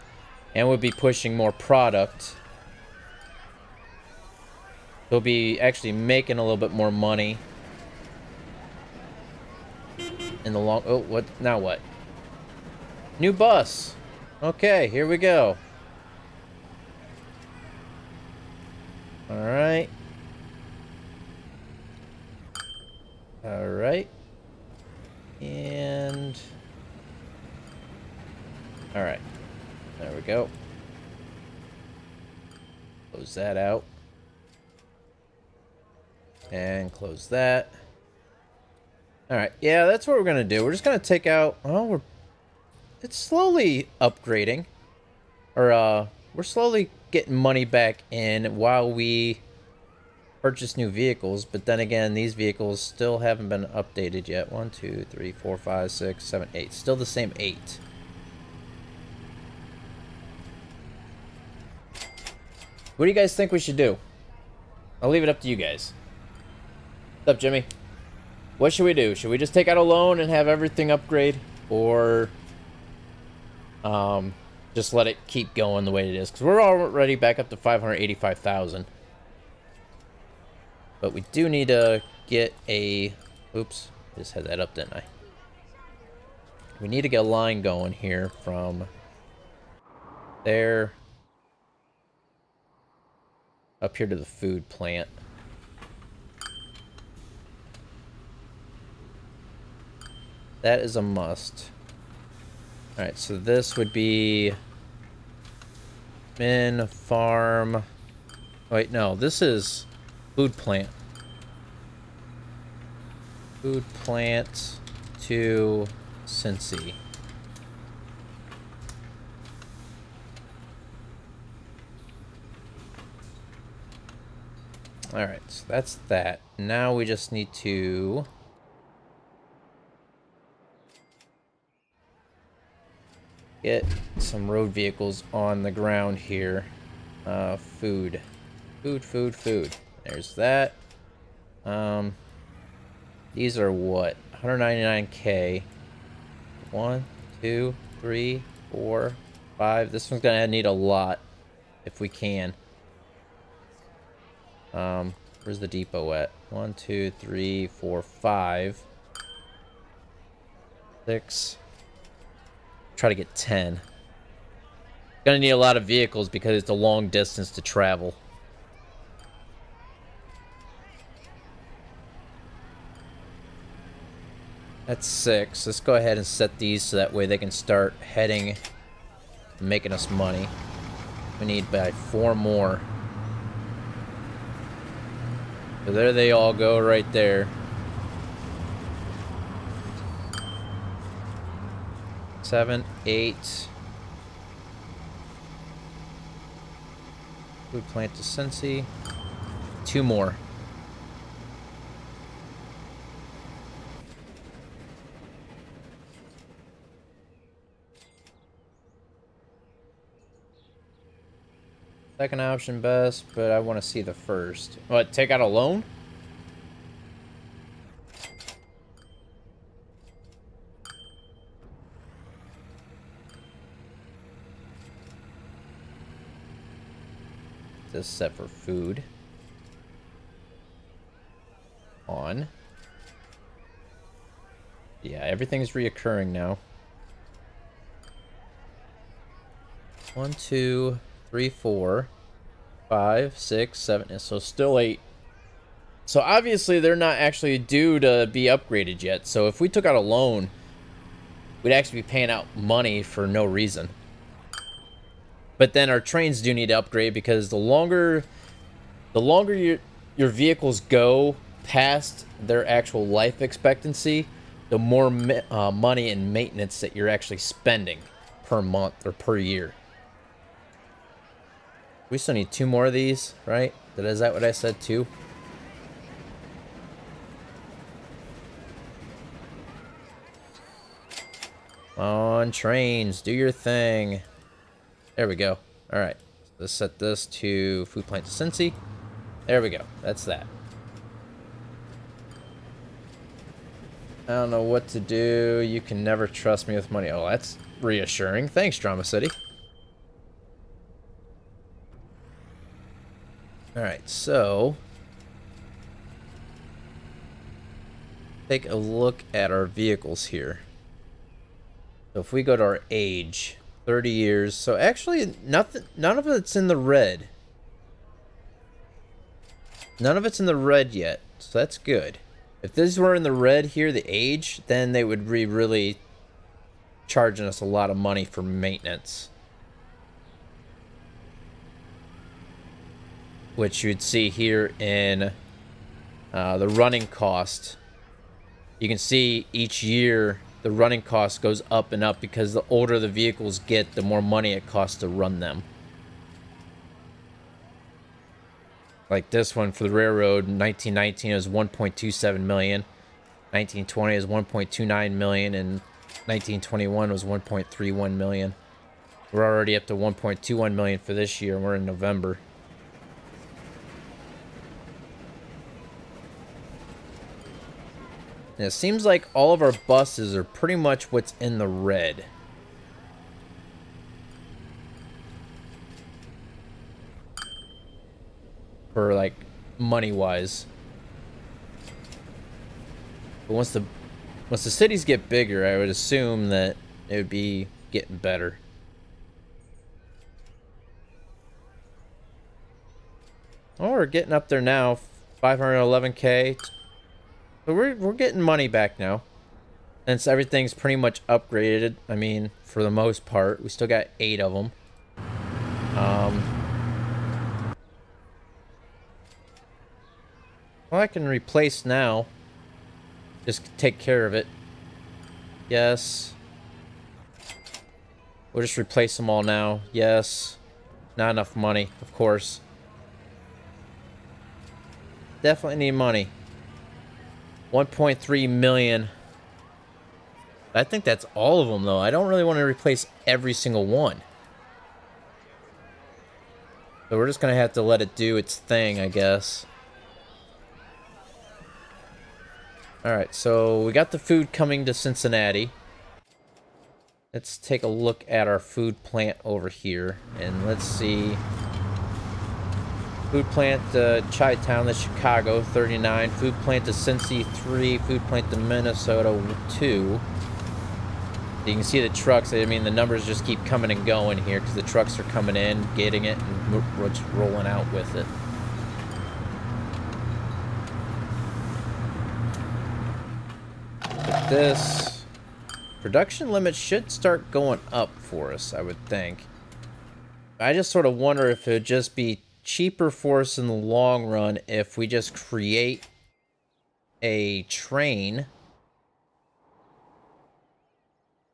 [SPEAKER 1] And we'll be pushing more product. We'll be actually making a little bit more money. In the long... Oh, what? Now what? New bus. Okay, here we go. Alright. Alright. And... Alright. There we go. Close that out. And close that. Alright, yeah, that's what we're gonna do. We're just gonna take out... Oh, it's slowly upgrading. Or, we're slowly getting money back in while we purchase new vehicles. But then again, these vehicles still haven't been updated yet. 1, 2, 3, 4, 5, 6, 7, 8. Still the same 8. What do you guys think we should do? I'll leave it up to you guys. What's up, Jimmy? What should we do? Should we just take out a loan and have everything upgrade? Or just let it keep going the way it is? Because we're already back up to 585,000. But we do need to get a... Oops. I just had that up, didn't I? We need to get a line going here from there up here to the food plant. That is a must. Alright, so this would be min farm. Wait, no, this is food plant. Food plant to Cincy. Alright, so that's that. Now we just need to... get some road vehicles on the ground here. Food. Food. There's that. These are what? 199k. 1, 2, 3, 4, 5. This one's gonna need a lot if we can. Where's the depot at? 1, 2, 3, 4, 5, 6. Try to get 10. Gonna need a lot of vehicles because it's a long distance to travel. That's 6. Let's go ahead and set these so that way they can start heading, making us money. We need about 4 more. So there they all go right there. 7, 8. Food plant to Cincy. 2 more. Second option best, but I want to see the first. What, take out a loan? This set for food. On. Yeah, everything's reoccurring now. 1, 2, 3, 4, 5, 6, 7. So still 8. So obviously they're not actually due to be upgraded yet. So if we took out a loan, we'd actually be paying out money for no reason. But then our trains do need to upgrade because the longer your vehicles go past their actual life expectancy, the more money and maintenance that you're actually spending per month or per year. We still need 2 more of these, right? Is that what I said, 2? On trains, do your thing. There we go. Alright. Let's set this to food plant to Cincy. There we go. That's that. I don't know what to do. You can never trust me with money. Oh, that's reassuring. Thanks, Drama City. Alright, so... take a look at our vehicles here. So if we go to our age... 30 years. So actually, none of it's in the red. None of it's in the red yet. So that's good. If these were in the red here, the age, then they would be really charging us a lot of money for maintenance. Which you'd see here in the running cost You can see each year the running cost goes up and up because the older the vehicles get, the more money it costs to run them. Like this one for the railroad, in 1919 is 1.27 million. 1920 is 1.29 million, and 1921 was 1.31 million. We're already up to 1.21 million for this year, and we're in November. And it seems like all of our buses are pretty much what's in the red. For like money-wise. But once the cities get bigger, I would assume that it would be getting better. Oh, we're getting up there now. 511K. So we're getting money back now. Since everything's pretty much upgraded. I mean, for the most part. We still got 8 of them. Well, I can replace now. Just take care of it. Yes. We'll just replace them all now. Yes. Not enough money, of course. Definitely need money. 1.3 million. I think that's all of them, though. I don't really want to replace every single one. So we're just going to have to let it do its thing, I guess. Alright, so we got the food coming to Cincinnati. Let's take a look at our food plant over here. And let's see. Food plant to Chi-Town, that's Chicago, 39. Food plant to Cincy, 3. Food plant to Minnesota, 2. You can see the trucks. I mean, the numbers just keep coming and going here because the trucks are coming in, getting it, and we're just rolling out with it. With this, production limits should start going up for us, I would think. I just sort of wonder if it would just be cheaper for us in the long run if we just create a train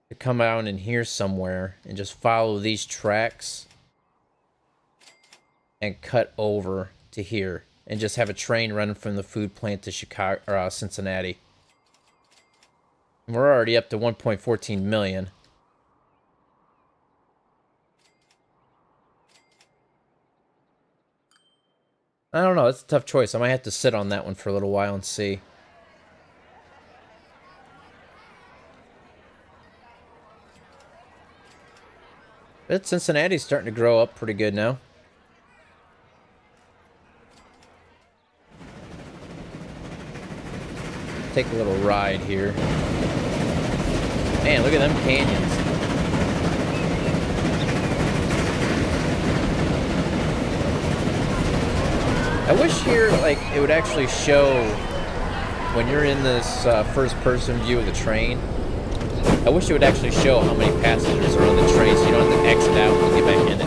[SPEAKER 1] to come out in here somewhere and just follow these tracks and cut over to here and just have a train run from the food plant to Chicago or Cincinnati. And we're already up to 1.14 million. I don't know, it's a tough choice. I might have to sit on that one for a little while and see. But Cincinnati's starting to grow up pretty good now. Take a little ride here. Man, look at them canyons. I wish here, like, it would actually show when you're in this first-person view of the train. I wish it would actually show how many passengers are on the train, so you don't have to exit out and get back in it.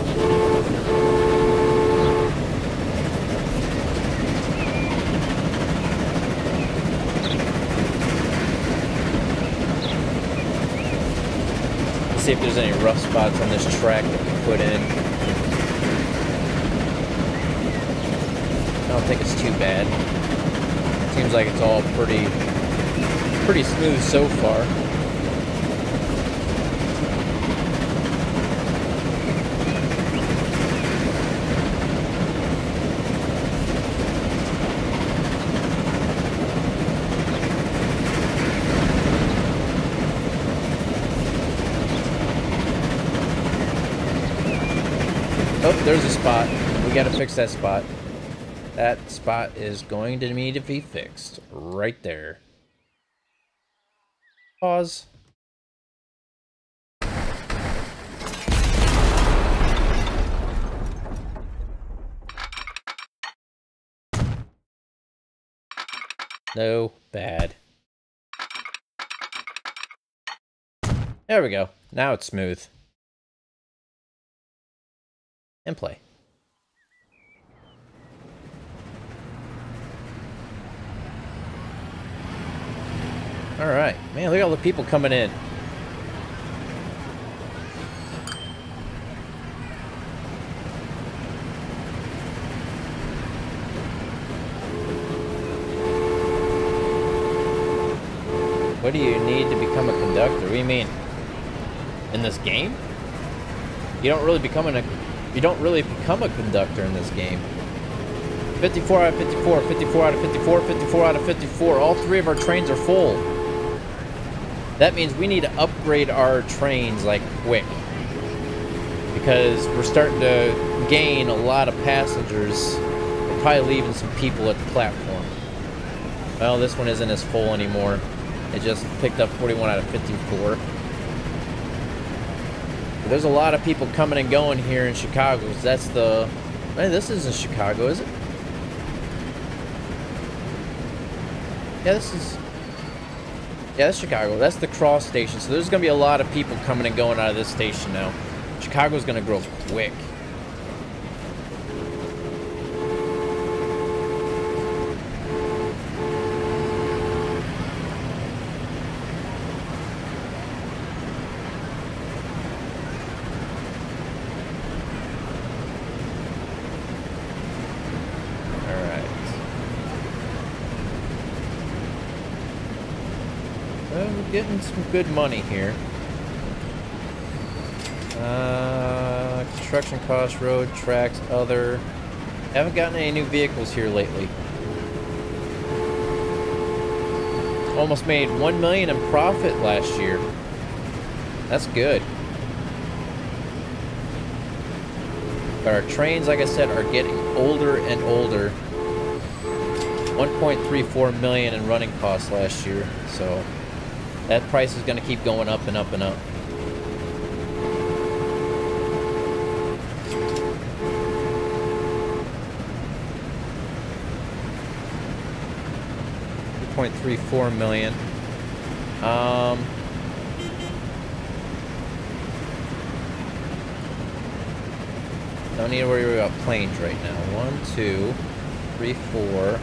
[SPEAKER 1] Let's see if there's any rough spots on this track that we put in. I don't think it's too bad. Seems like it's all pretty smooth so far. Oh, there's a spot. We gotta fix that spot. That spot is going to need to be fixed. Right there. Pause. No, bad. There we go. Now it's smooth. And play. Alright. Man, look at all the people coming in. What do you need to become a conductor? What do you mean? In this game? You don't really become a conductor in this game. 54 out of 54, 54 out of 54, 54 out of 54. All three of our trains are full. That means we need to upgrade our trains like quick. Because we're starting to gain a lot of passengers. We're probably leaving some people at the platform. Well, this one isn't as full anymore. It just picked up 41 out of 54. There's a lot of people coming and going here in Chicago. That's the... Man, this isn't Chicago, is it? Yeah, this is... Yeah, that's Chicago. That's the cross station. So there's going to be a lot of people coming and going out of this station now. Chicago's going to grow quick. Getting some good money here. Construction costs, road, tracks, other. Haven't gotten any new vehicles here lately. Almost made $1 million in profit last year. That's good. But our trains, like I said, are getting older and older. 1.34 million in running costs last year, so that price is going to keep going up and up and up. $2.34 million. Don't need to worry about planes right now. 1, 2, 3, 4,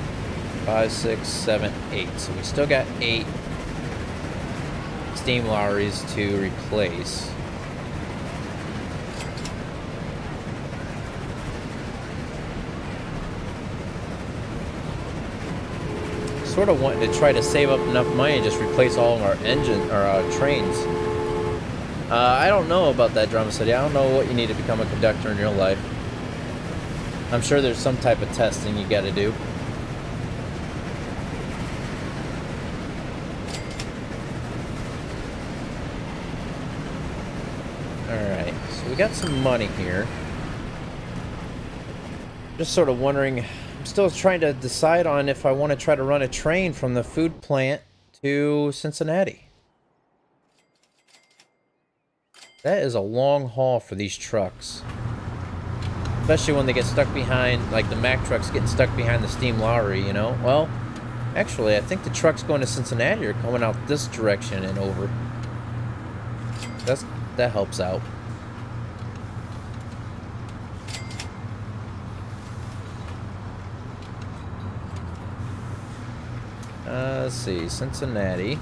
[SPEAKER 1] 5, 6, 7, 8. So we still got 8 steam lorries to replace. Sort of wanting to try to save up enough money and just replace all of our trains. I don't know about that, Drama City. I don't know what you need to become a conductor in real life. I'm sure there's some type of testing you got to do. Alright, so we got some money here. Just sort of wondering, I'm still trying to decide on if I want to try to run a train from the food plant to Cincinnati. That is a long haul for these trucks. Especially when they get stuck behind, like the Mack trucks getting stuck behind the steam lorry, you know? Well, actually, I think the trucks going to Cincinnati are coming out this direction and over. That helps out. Let's see, Cincinnati.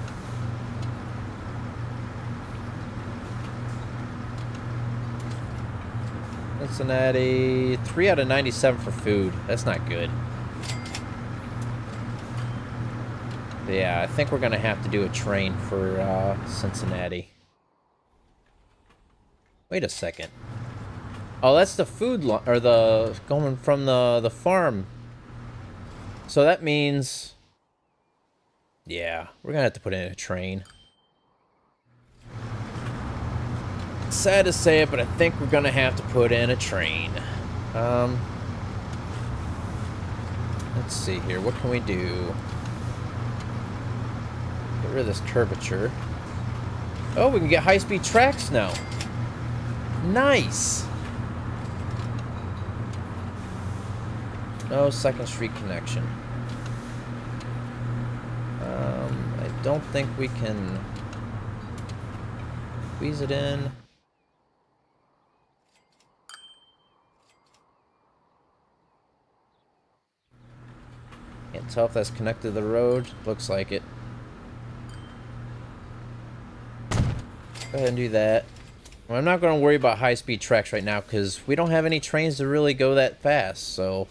[SPEAKER 1] Cincinnati, 3 out of 97 for food. That's not good. But yeah, I think we're gonna have to do a train for Cincinnati. Wait a second. Oh, that's the food or the going from the farm. So that means, yeah, we're gonna have to put in a train. Sad to say it, but I think we're gonna have to put in a train. Let's see here. What can we do? Get rid of this curvature. Oh, we can get high-speed tracks now. Nice. No Second Street connection. I don't think we can squeeze it in. Can't tell if that's connected to the road. Looks like it. Go ahead and do that. Well, I'm not going to worry about high-speed tracks right now because we don't have any trains to really go that fast, so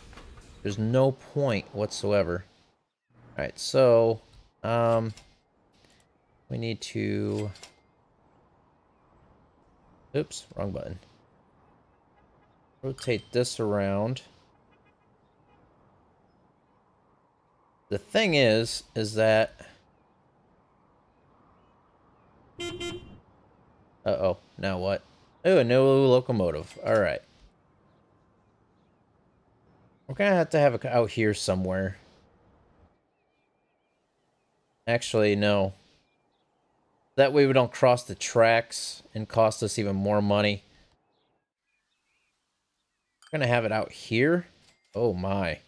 [SPEAKER 1] there's no point whatsoever. Alright, so we need to... Oops, wrong button. Rotate this around. The thing is that... Uh-oh, now what? Oh, a new locomotive. Alright. We're gonna have to have it out here somewhere. Actually, no. That way we don't cross the tracks and cost us even more money. We're gonna have it out here. Oh my.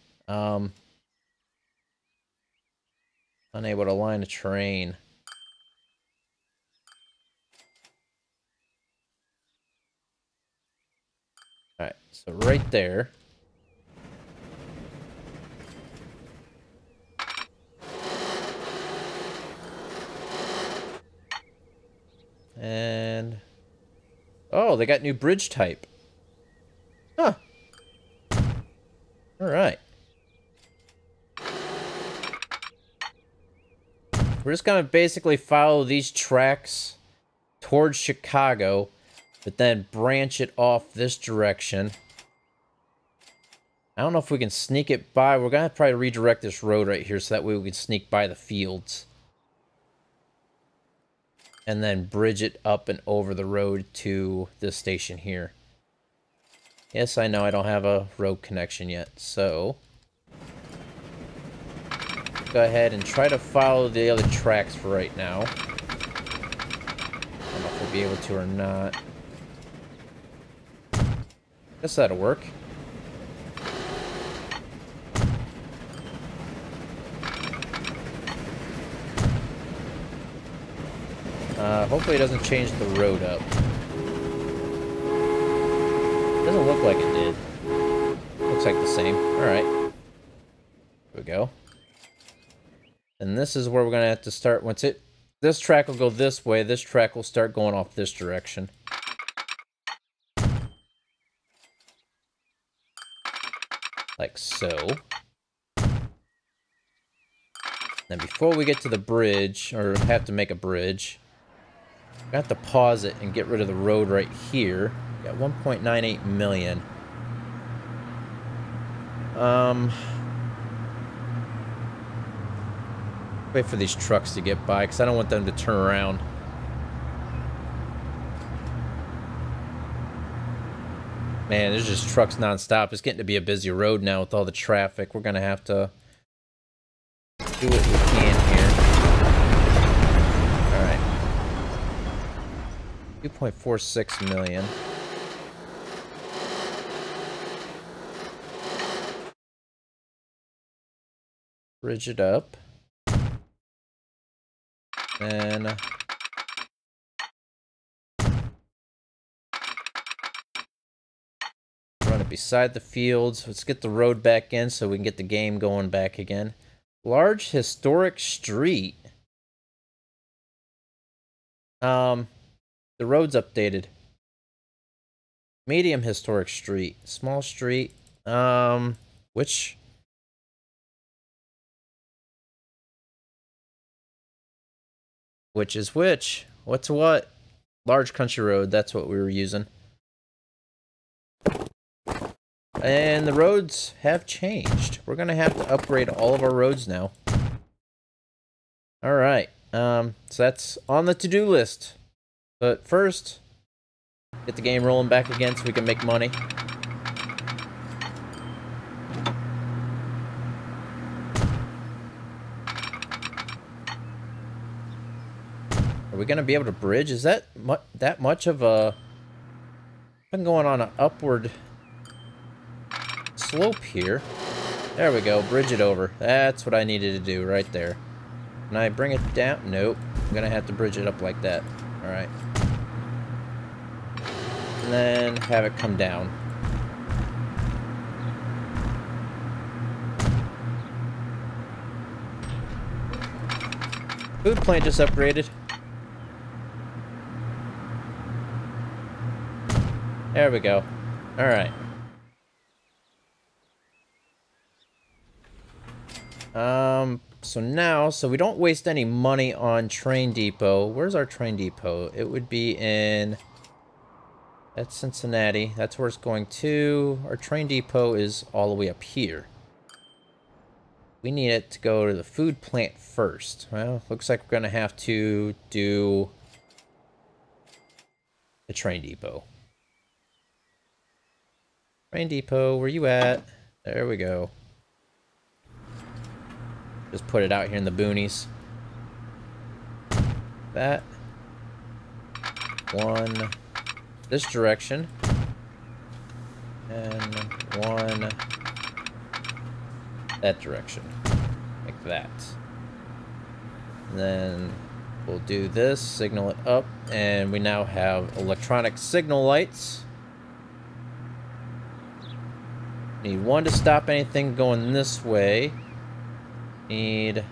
[SPEAKER 1] Unable to line a train. Alright, so right there. And... oh, they got new bridge type. Huh. Alright. We're just gonna basically follow these tracks towards Chicago, but then branch it off this direction. I don't know if we can sneak it by. We're gonna probably redirect this road right here so that way we can sneak by the fields. And then bridge it up and over the road to this station here. Yes, I know I don't have a road connection yet, so... go ahead and try to follow the other tracks for right now. I don't know if we'll be able to or not. Guess that'll work. Hopefully it doesn't change the road up. Doesn't look like it did. Looks like the same. Alright. Here we go. And this is where we're going to have to start. Once it... this track will go this way. This track will start going off this direction. Like so. Then before we get to the bridge, or have to make a bridge, we have to pause it and get rid of the road right here. Got 1.98 million. Wait for these trucks to get by, because I don't want them to turn around. Man, there's just trucks nonstop. It's getting to be a busy road now with all the traffic. We're going to have to do what we can here. Alright. 2.46 million. Bridge it up. And run it beside the fields. Let's get the road back in so we can get the game going back again. Large historic street. The road's updated. Medium historic street. Small street. Which? Which is which? What's what? Large country road, that's what we were using. And the roads have changed. We're gonna have to upgrade all of our roads now. Alright, so that's on the to-do list. But first, get the game rolling back again so we can make money. Are we gonna be able to bridge? Is that that much of a... I'm going on an upward slope here. There we go, bridge it over. That's what I needed to do right there. Can I bring it down? Nope. I'm gonna have to bridge it up like that. Alright. And then have it come down. Food plant just upgraded. There we go. Alright. So now, so we don't waste any money on train depot. Where's our train depot? It would be in... That's Cincinnati. That's where it's going to. Our train depot is all the way up here. We need it to go to the food plant first. Well, looks like we're going to have to do the train depot. Train depot, where you at? There we go. Just put it out here in the boonies. That. One. This direction. And one. That direction. Like that. And then we'll do this, signal it up, and we now have electronic signal lights. Need one to stop anything going this way. Need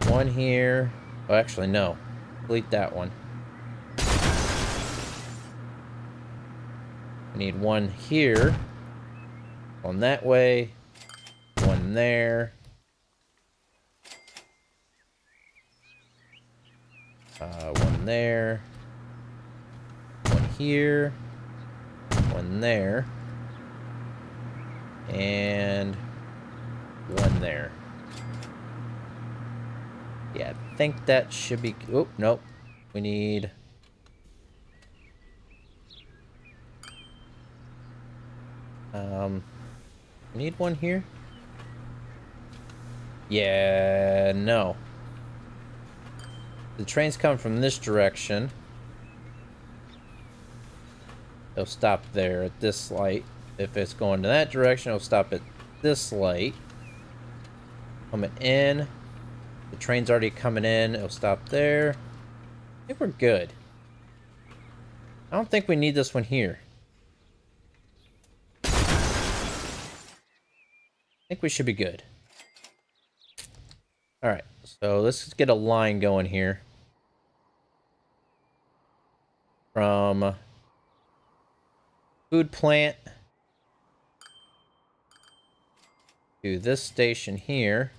[SPEAKER 1] one here. Oh, actually, no. Delete that one. We need one here. One that way. One there. One there. One here. One there. And one there. Yeah, I think that should be... Oh, nope. We need... need one here? Yeah, no. The train's coming from this direction. It'll stop there at this light. If it's going to that direction, it'll stop at this light. Coming in. The train's already coming in. It'll stop there. I think we're good. I don't think we need this one here. I think we should be good. Alright, so let's get a line going here. From food plant to this station here.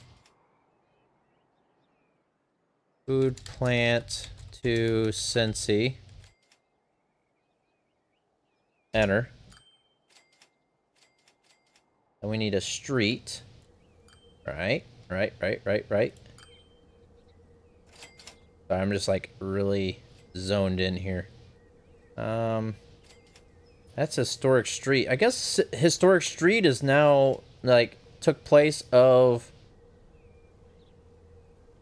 [SPEAKER 1] Food plant to Cincy. Enter. And we need a street. Right. So I'm just like really zoned in here. That's Historic Street. I guess Historic Street is now like took place of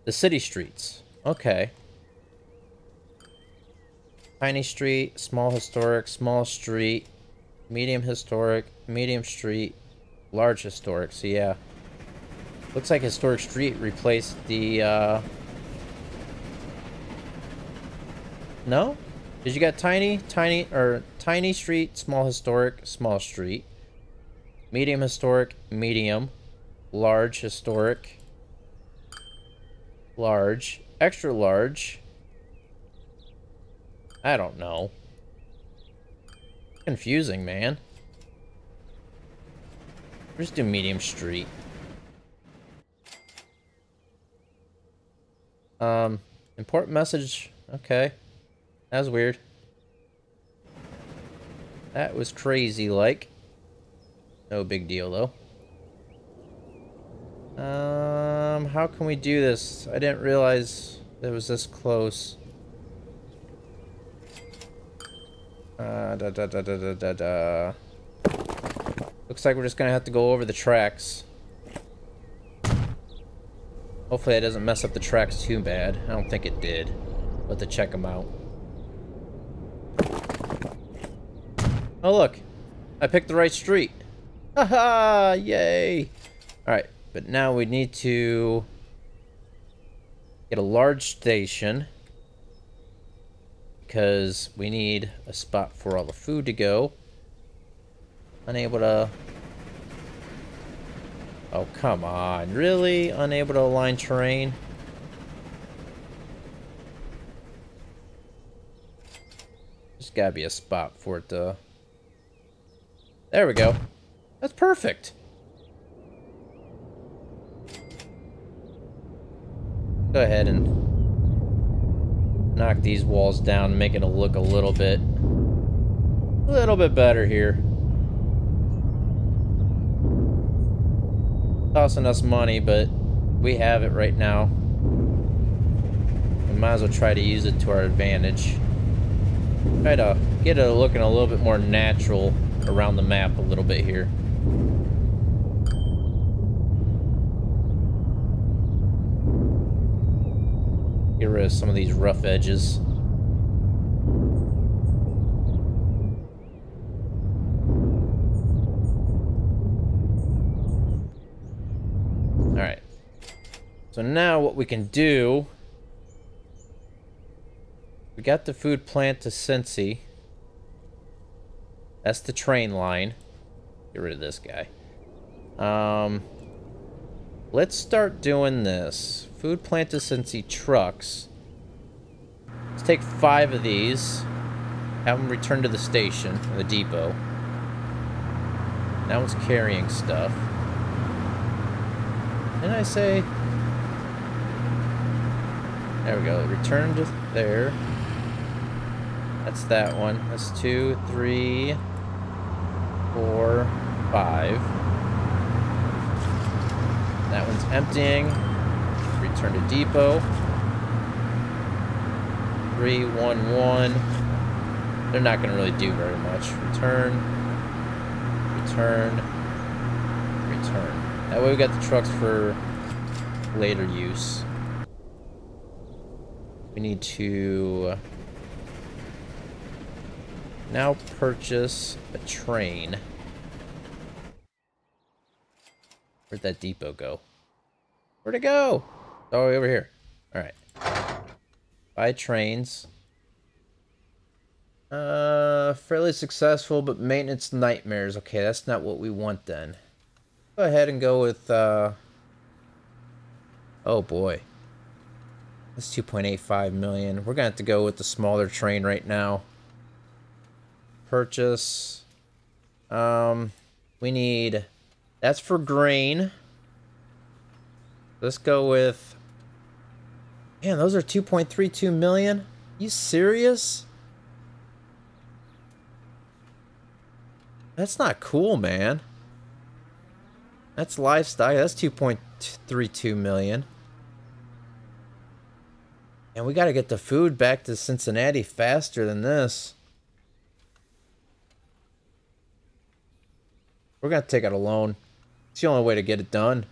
[SPEAKER 1] the city streets. Okay. Tiny street, small historic, small street, medium historic, medium street, large historic. So yeah. Looks like Historic Street replaced the, No? Did you got tiny street, small historic, small street, medium historic, medium, large historic, large, extra large. I don't know. Confusing, man. Just do medium street. Important message. Okay. That was weird. That was crazy, like. No big deal, though. How can we do this? I didn't realize it was this close. Looks like we're just gonna have to go over the tracks. Hopefully that doesn't mess up the tracks too bad. I don't think it did. But to check them out. Oh look, I picked the right street. Haha, yay. Alright, but now we need to get a large station. Because we need a spot for all the food to go. Unable to... Oh, come on. Really? Unable to align terrain? There's gotta be a spot for it to There we go. That's perfect. Go ahead and knock these walls down, make it look a little bit better here. Costing us money, but we have it right now. We might as well try to use it to our advantage. Try to get it looking a little bit more natural around the map a little bit here. Get rid of some of these rough edges. Alright. So now what we can do... We got the food plant to Cincy. That's the train line. Get rid of this guy. Let's start doing this. Food plant to Cincy trucks. Let's take 5 of these. Have them return to the station, or the depot. That one's carrying stuff. Didn't I say? There we go. Return to there. That's that one. That's 2, 3, 4, 5. That one's emptying. Return to depot. 3, 1, 1. They're not going to really do very much. Return. Return. Return. That way we got the trucks for later use. We need to now purchase a train. Where'd that depot go? Where'd it go? Oh, over here. Alright. Buy trains. Fairly successful, but maintenance nightmares. Okay, that's not what we want then. Go ahead and go with, oh boy. That's 2.85 million. We're gonna have to go with the smaller train right now. Purchase. We need... That's for grain. Let's go with... Man, those are 2.32 million? You serious? That's not cool, man. That's livestock. That's 2.32 million. And we gotta get the food back to Cincinnati faster than this. We're gonna take out a loan. It's the only way to get it done.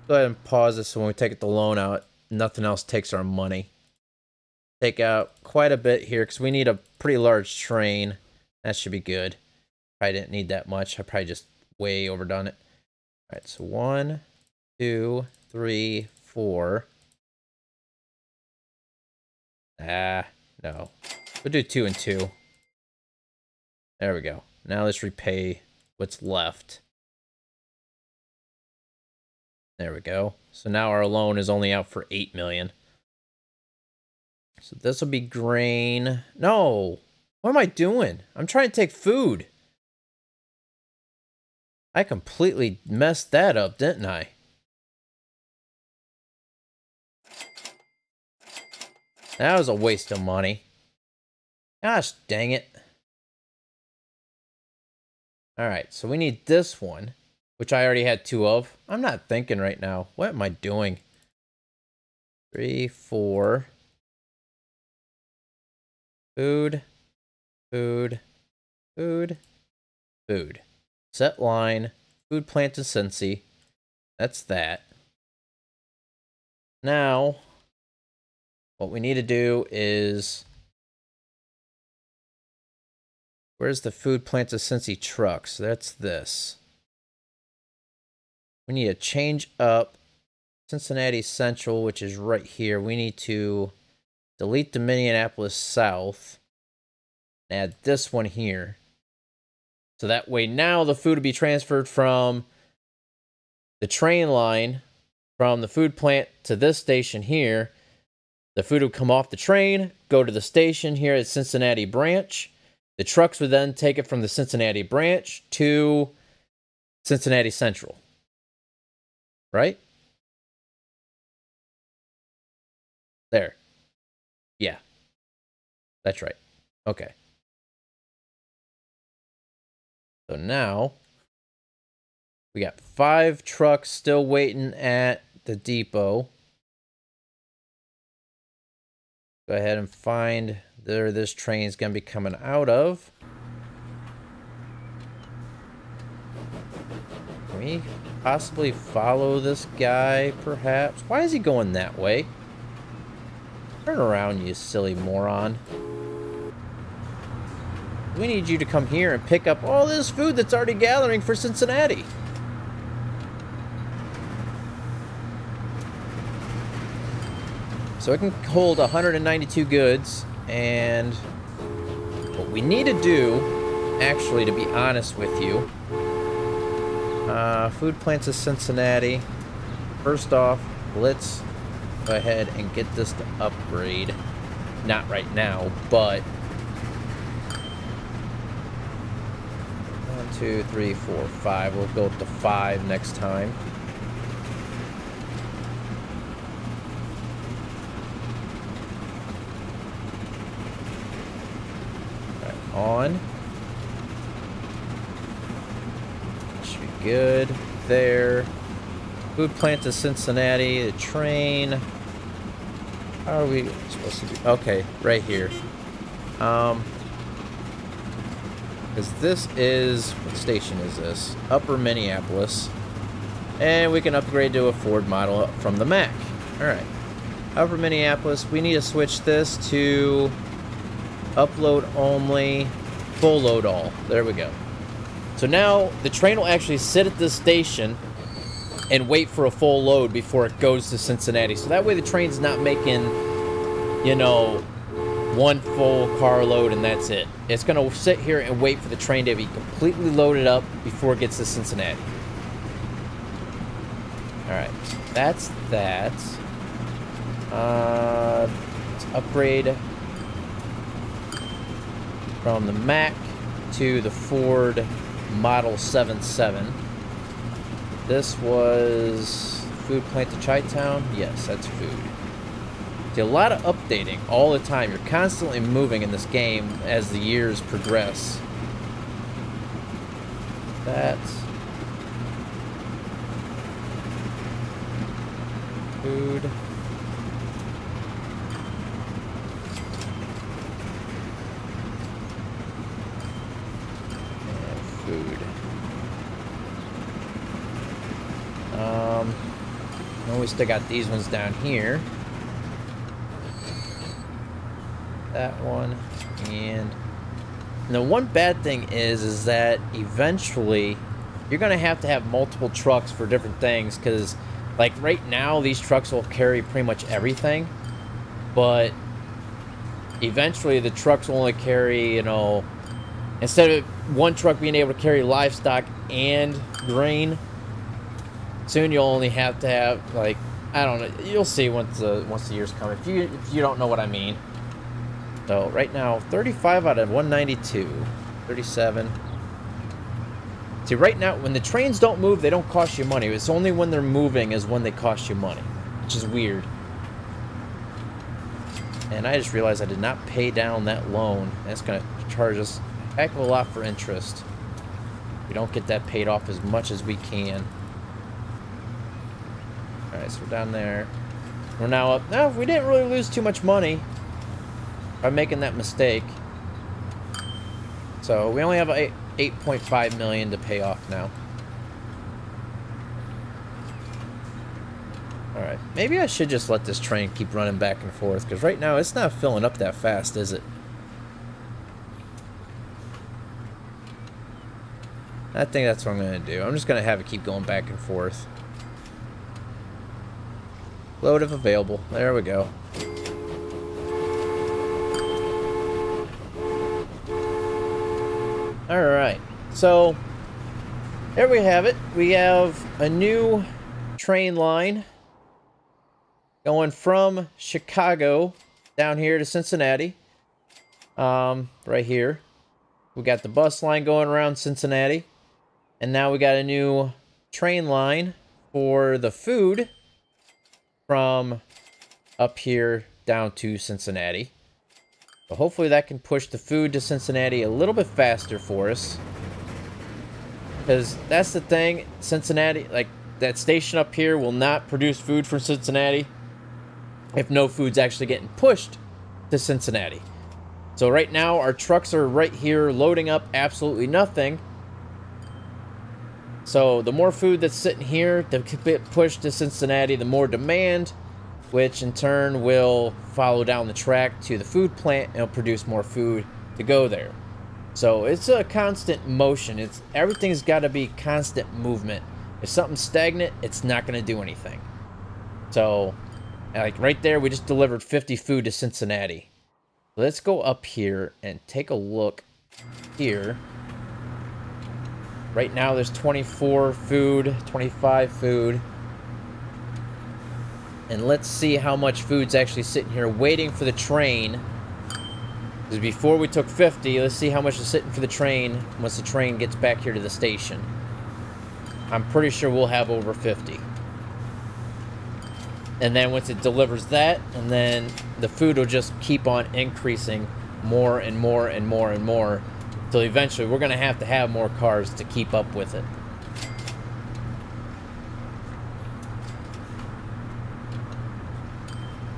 [SPEAKER 1] Go ahead and pause this so when we take the loan out, nothing else takes our money. Take out quite a bit here because we need a pretty large train. That should be good. I didn't need that much. I probably just way overdone it. All right, so 1, 2, 3, 4. No. We'll do 2 and 2. There we go. Now let's repay what's left. There we go. So now our loan is only out for 8 million. So this will be grain. No! What am I doing? I'm trying to take food. I completely messed that up, didn't I? That was a waste of money. Gosh dang it. Alright, so we need this one, which I already had 2 of. I'm not thinking right now. What am I doing? 3, 4. Food. Food. Food. Food. Set line. Food plant to Cincy. That's that. Now, what we need to do is... Where's the food plant to Cincy trucks? That's this. We need to change up Cincinnati Central, which is right here. We need to delete the Minneapolis South. And add this one here. So that way now the food will be transferred from the train line, from the food plant to this station here. The food will come off the train, go to the station here at Cincinnati branch. The trucks would then take it from the Cincinnati branch to Cincinnati Central. Right? There. Yeah. That's right. Okay. So now we got 5 trucks still waiting at the depot. Go ahead and find where this train's going to be coming out of. Can we possibly follow this guy, perhaps? Why is he going that way? Turn around, you silly moron. We need you to come here and pick up all this food that's already gathering for Cincinnati. So it can hold 192 goods, and what we need to do, actually, to be honest with you, food plants of Cincinnati. First off, let's go ahead and get this to upgrade. Not right now, but 1, 2, 3, 4, 5. We'll go with the 5 next time. On. Should be good there. Food plant to Cincinnati, the train. How are we supposed to do? Okay, right here. Because this is, what station is this? Upper Minneapolis. And we can upgrade to a Ford model from the Mac. Alright. Upper Minneapolis, we need to switch this to upload only, full load all. There we go. So now the train will actually sit at this station and wait for a full load before it goes to Cincinnati. So that way the train's not making, you know, one full car load and that's it. It's going to sit here and wait for the train to be completely loaded up before it gets to Cincinnati. Alright, so that's that. Let's upgrade from the Mac to the Ford Model 77. This was food plant to Chi-Town. Yes, that's food. See, a lot of updating all the time. You're constantly moving in this game as the years progress. That's food. Food. We still got these ones down here. That one, and the one bad thing is that eventually you're gonna have to have multiple trucks for different things, because like right now these trucks will carry pretty much everything, but eventually the trucks will only carry, you know, instead of one truck being able to carry livestock and grain, soon you'll only have to have, like, I don't know, you'll see once the years come, if you don't know what I mean. So right now 35 out of 192, 37. See, right now when the trains don't move, they don't cost you money. It's only when they're moving is when they cost you money, which is weird. And I just realized I did not pay down that loan. That's gonna charge us a heck of a lot for interest. We don't get that paid off as much as we can. Alright, so we're down there. We're now up. No, we didn't really lose too much money by making that mistake. So we only have 8.5 million to pay off now. Alright, maybe I should just let this train keep running back and forth, because right now it's not filling up that fast, is it? I think that's what I'm going to do. I'm just going to have it keep going back and forth. Load if available. There we go. Alright, so there we have it. We have a new train line going from Chicago down here to Cincinnati. Right here. We got the bus line going around Cincinnati. And now we got a new train line for the food from up here down to Cincinnati. So hopefully that can push the food to Cincinnati a little bit faster for us. Because that's the thing, Cincinnati, like that station up here will not produce food from Cincinnati if no food's actually getting pushed to Cincinnati. So right now our trucks are right here loading up absolutely nothing. So the more food that's sitting here to get pushed to Cincinnati, the more demand, which in turn will follow down the track to the food plant and it'll produce more food to go there. So it's a constant motion. Everything's got to be constant movement. If something's stagnant, it's not going to do anything. So, like right there, we just delivered 50 food to Cincinnati. Let's go up here and take a look here. Right now, there's 24 food, 25 food. And let's see how much food's actually sitting here waiting for the train. Because before we took 50, let's see how much is sitting for the train once the train gets back here to the station. I'm pretty sure we'll have over 50. And then once it delivers that, and then the food will just keep on increasing more and more and more and more. Until eventually we're going to have more cars to keep up with it.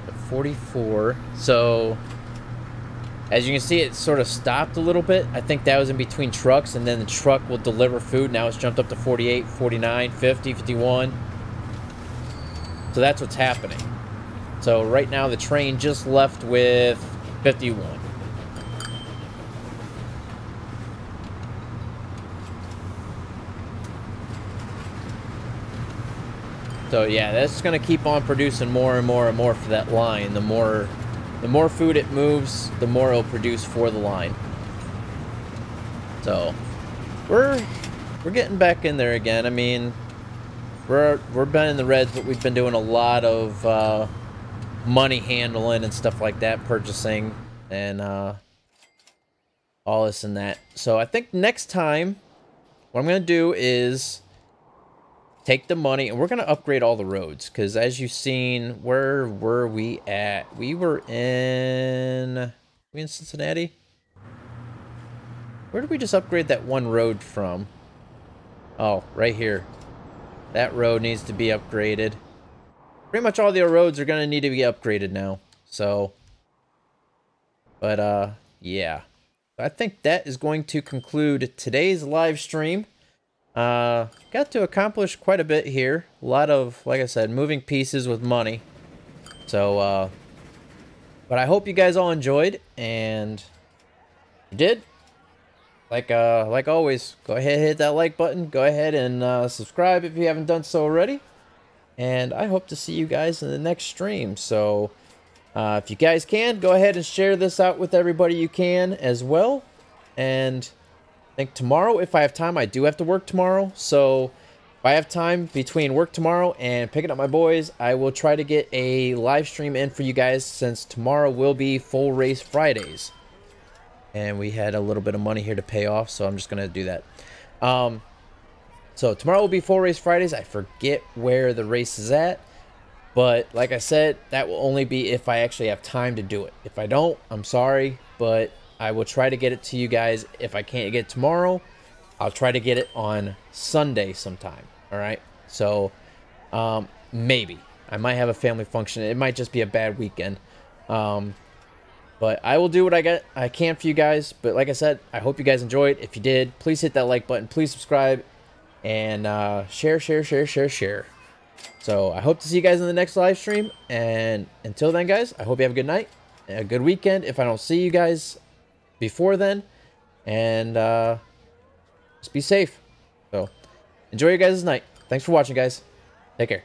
[SPEAKER 1] At 44. So as you can see, it sort of stopped a little bit. I think that was in between trucks, and then the truck will deliver food. Now it's jumped up to 48, 49, 50, 51. So that's what's happening. So right now the train just left with 51. So yeah, that's going to keep on producing more and more and more for that line. The more food it moves, the more it'll produce for the line. So we're getting back in there again. I mean, we're been in the reds, but we've been doing a lot of money handling and stuff like that, purchasing and all this and that. So I think next time what I'm gonna do is take the money and we're gonna upgrade all the roads, because as you've seen, where were we at? We were in Cincinnati. Where did we just upgrade that one road from? Oh, right here. That road needs to be upgraded. Pretty much all the roads are gonna need to be upgraded now. So, but yeah, I think that is going to conclude today's live stream. Got to accomplish quite a bit here. A lot of, like I said, moving pieces with money. So, but I hope you guys all enjoyed, and if you did, like always, go ahead and hit that like button. Go ahead and subscribe if you haven't done so already. And I hope to see you guys in the next stream. So, if you guys can, go ahead and share this out with everybody you can as well. And I think tomorrow, if I have time, I do have to work tomorrow. So if I have time between work tomorrow and picking up my boys, I will try to get a live stream in for you guys, since tomorrow will be Full Race Fridays. And we had a little bit of money here to pay off, so I'm just going to do that. So tomorrow will be Full Race Fridays. I forget where the race is at. But like I said, that will only be if I actually have time to do it. If I don't, I'm sorry, but I will try to get it to you guys. If I can't get it tomorrow, I'll try to get it on Sunday sometime. All right. So maybe I might have a family function. It might just be a bad weekend. But I will do what I can for you guys. But like I said, I hope you guys enjoyed. If you did, please hit that like button. Please subscribe and share. So I hope to see you guys in the next live stream. And until then, guys, I hope you have a good night, a good weekend. If I don't see you guys before then, and just be safe. So enjoy your guys' night. Thanks for watching, guys. Take care.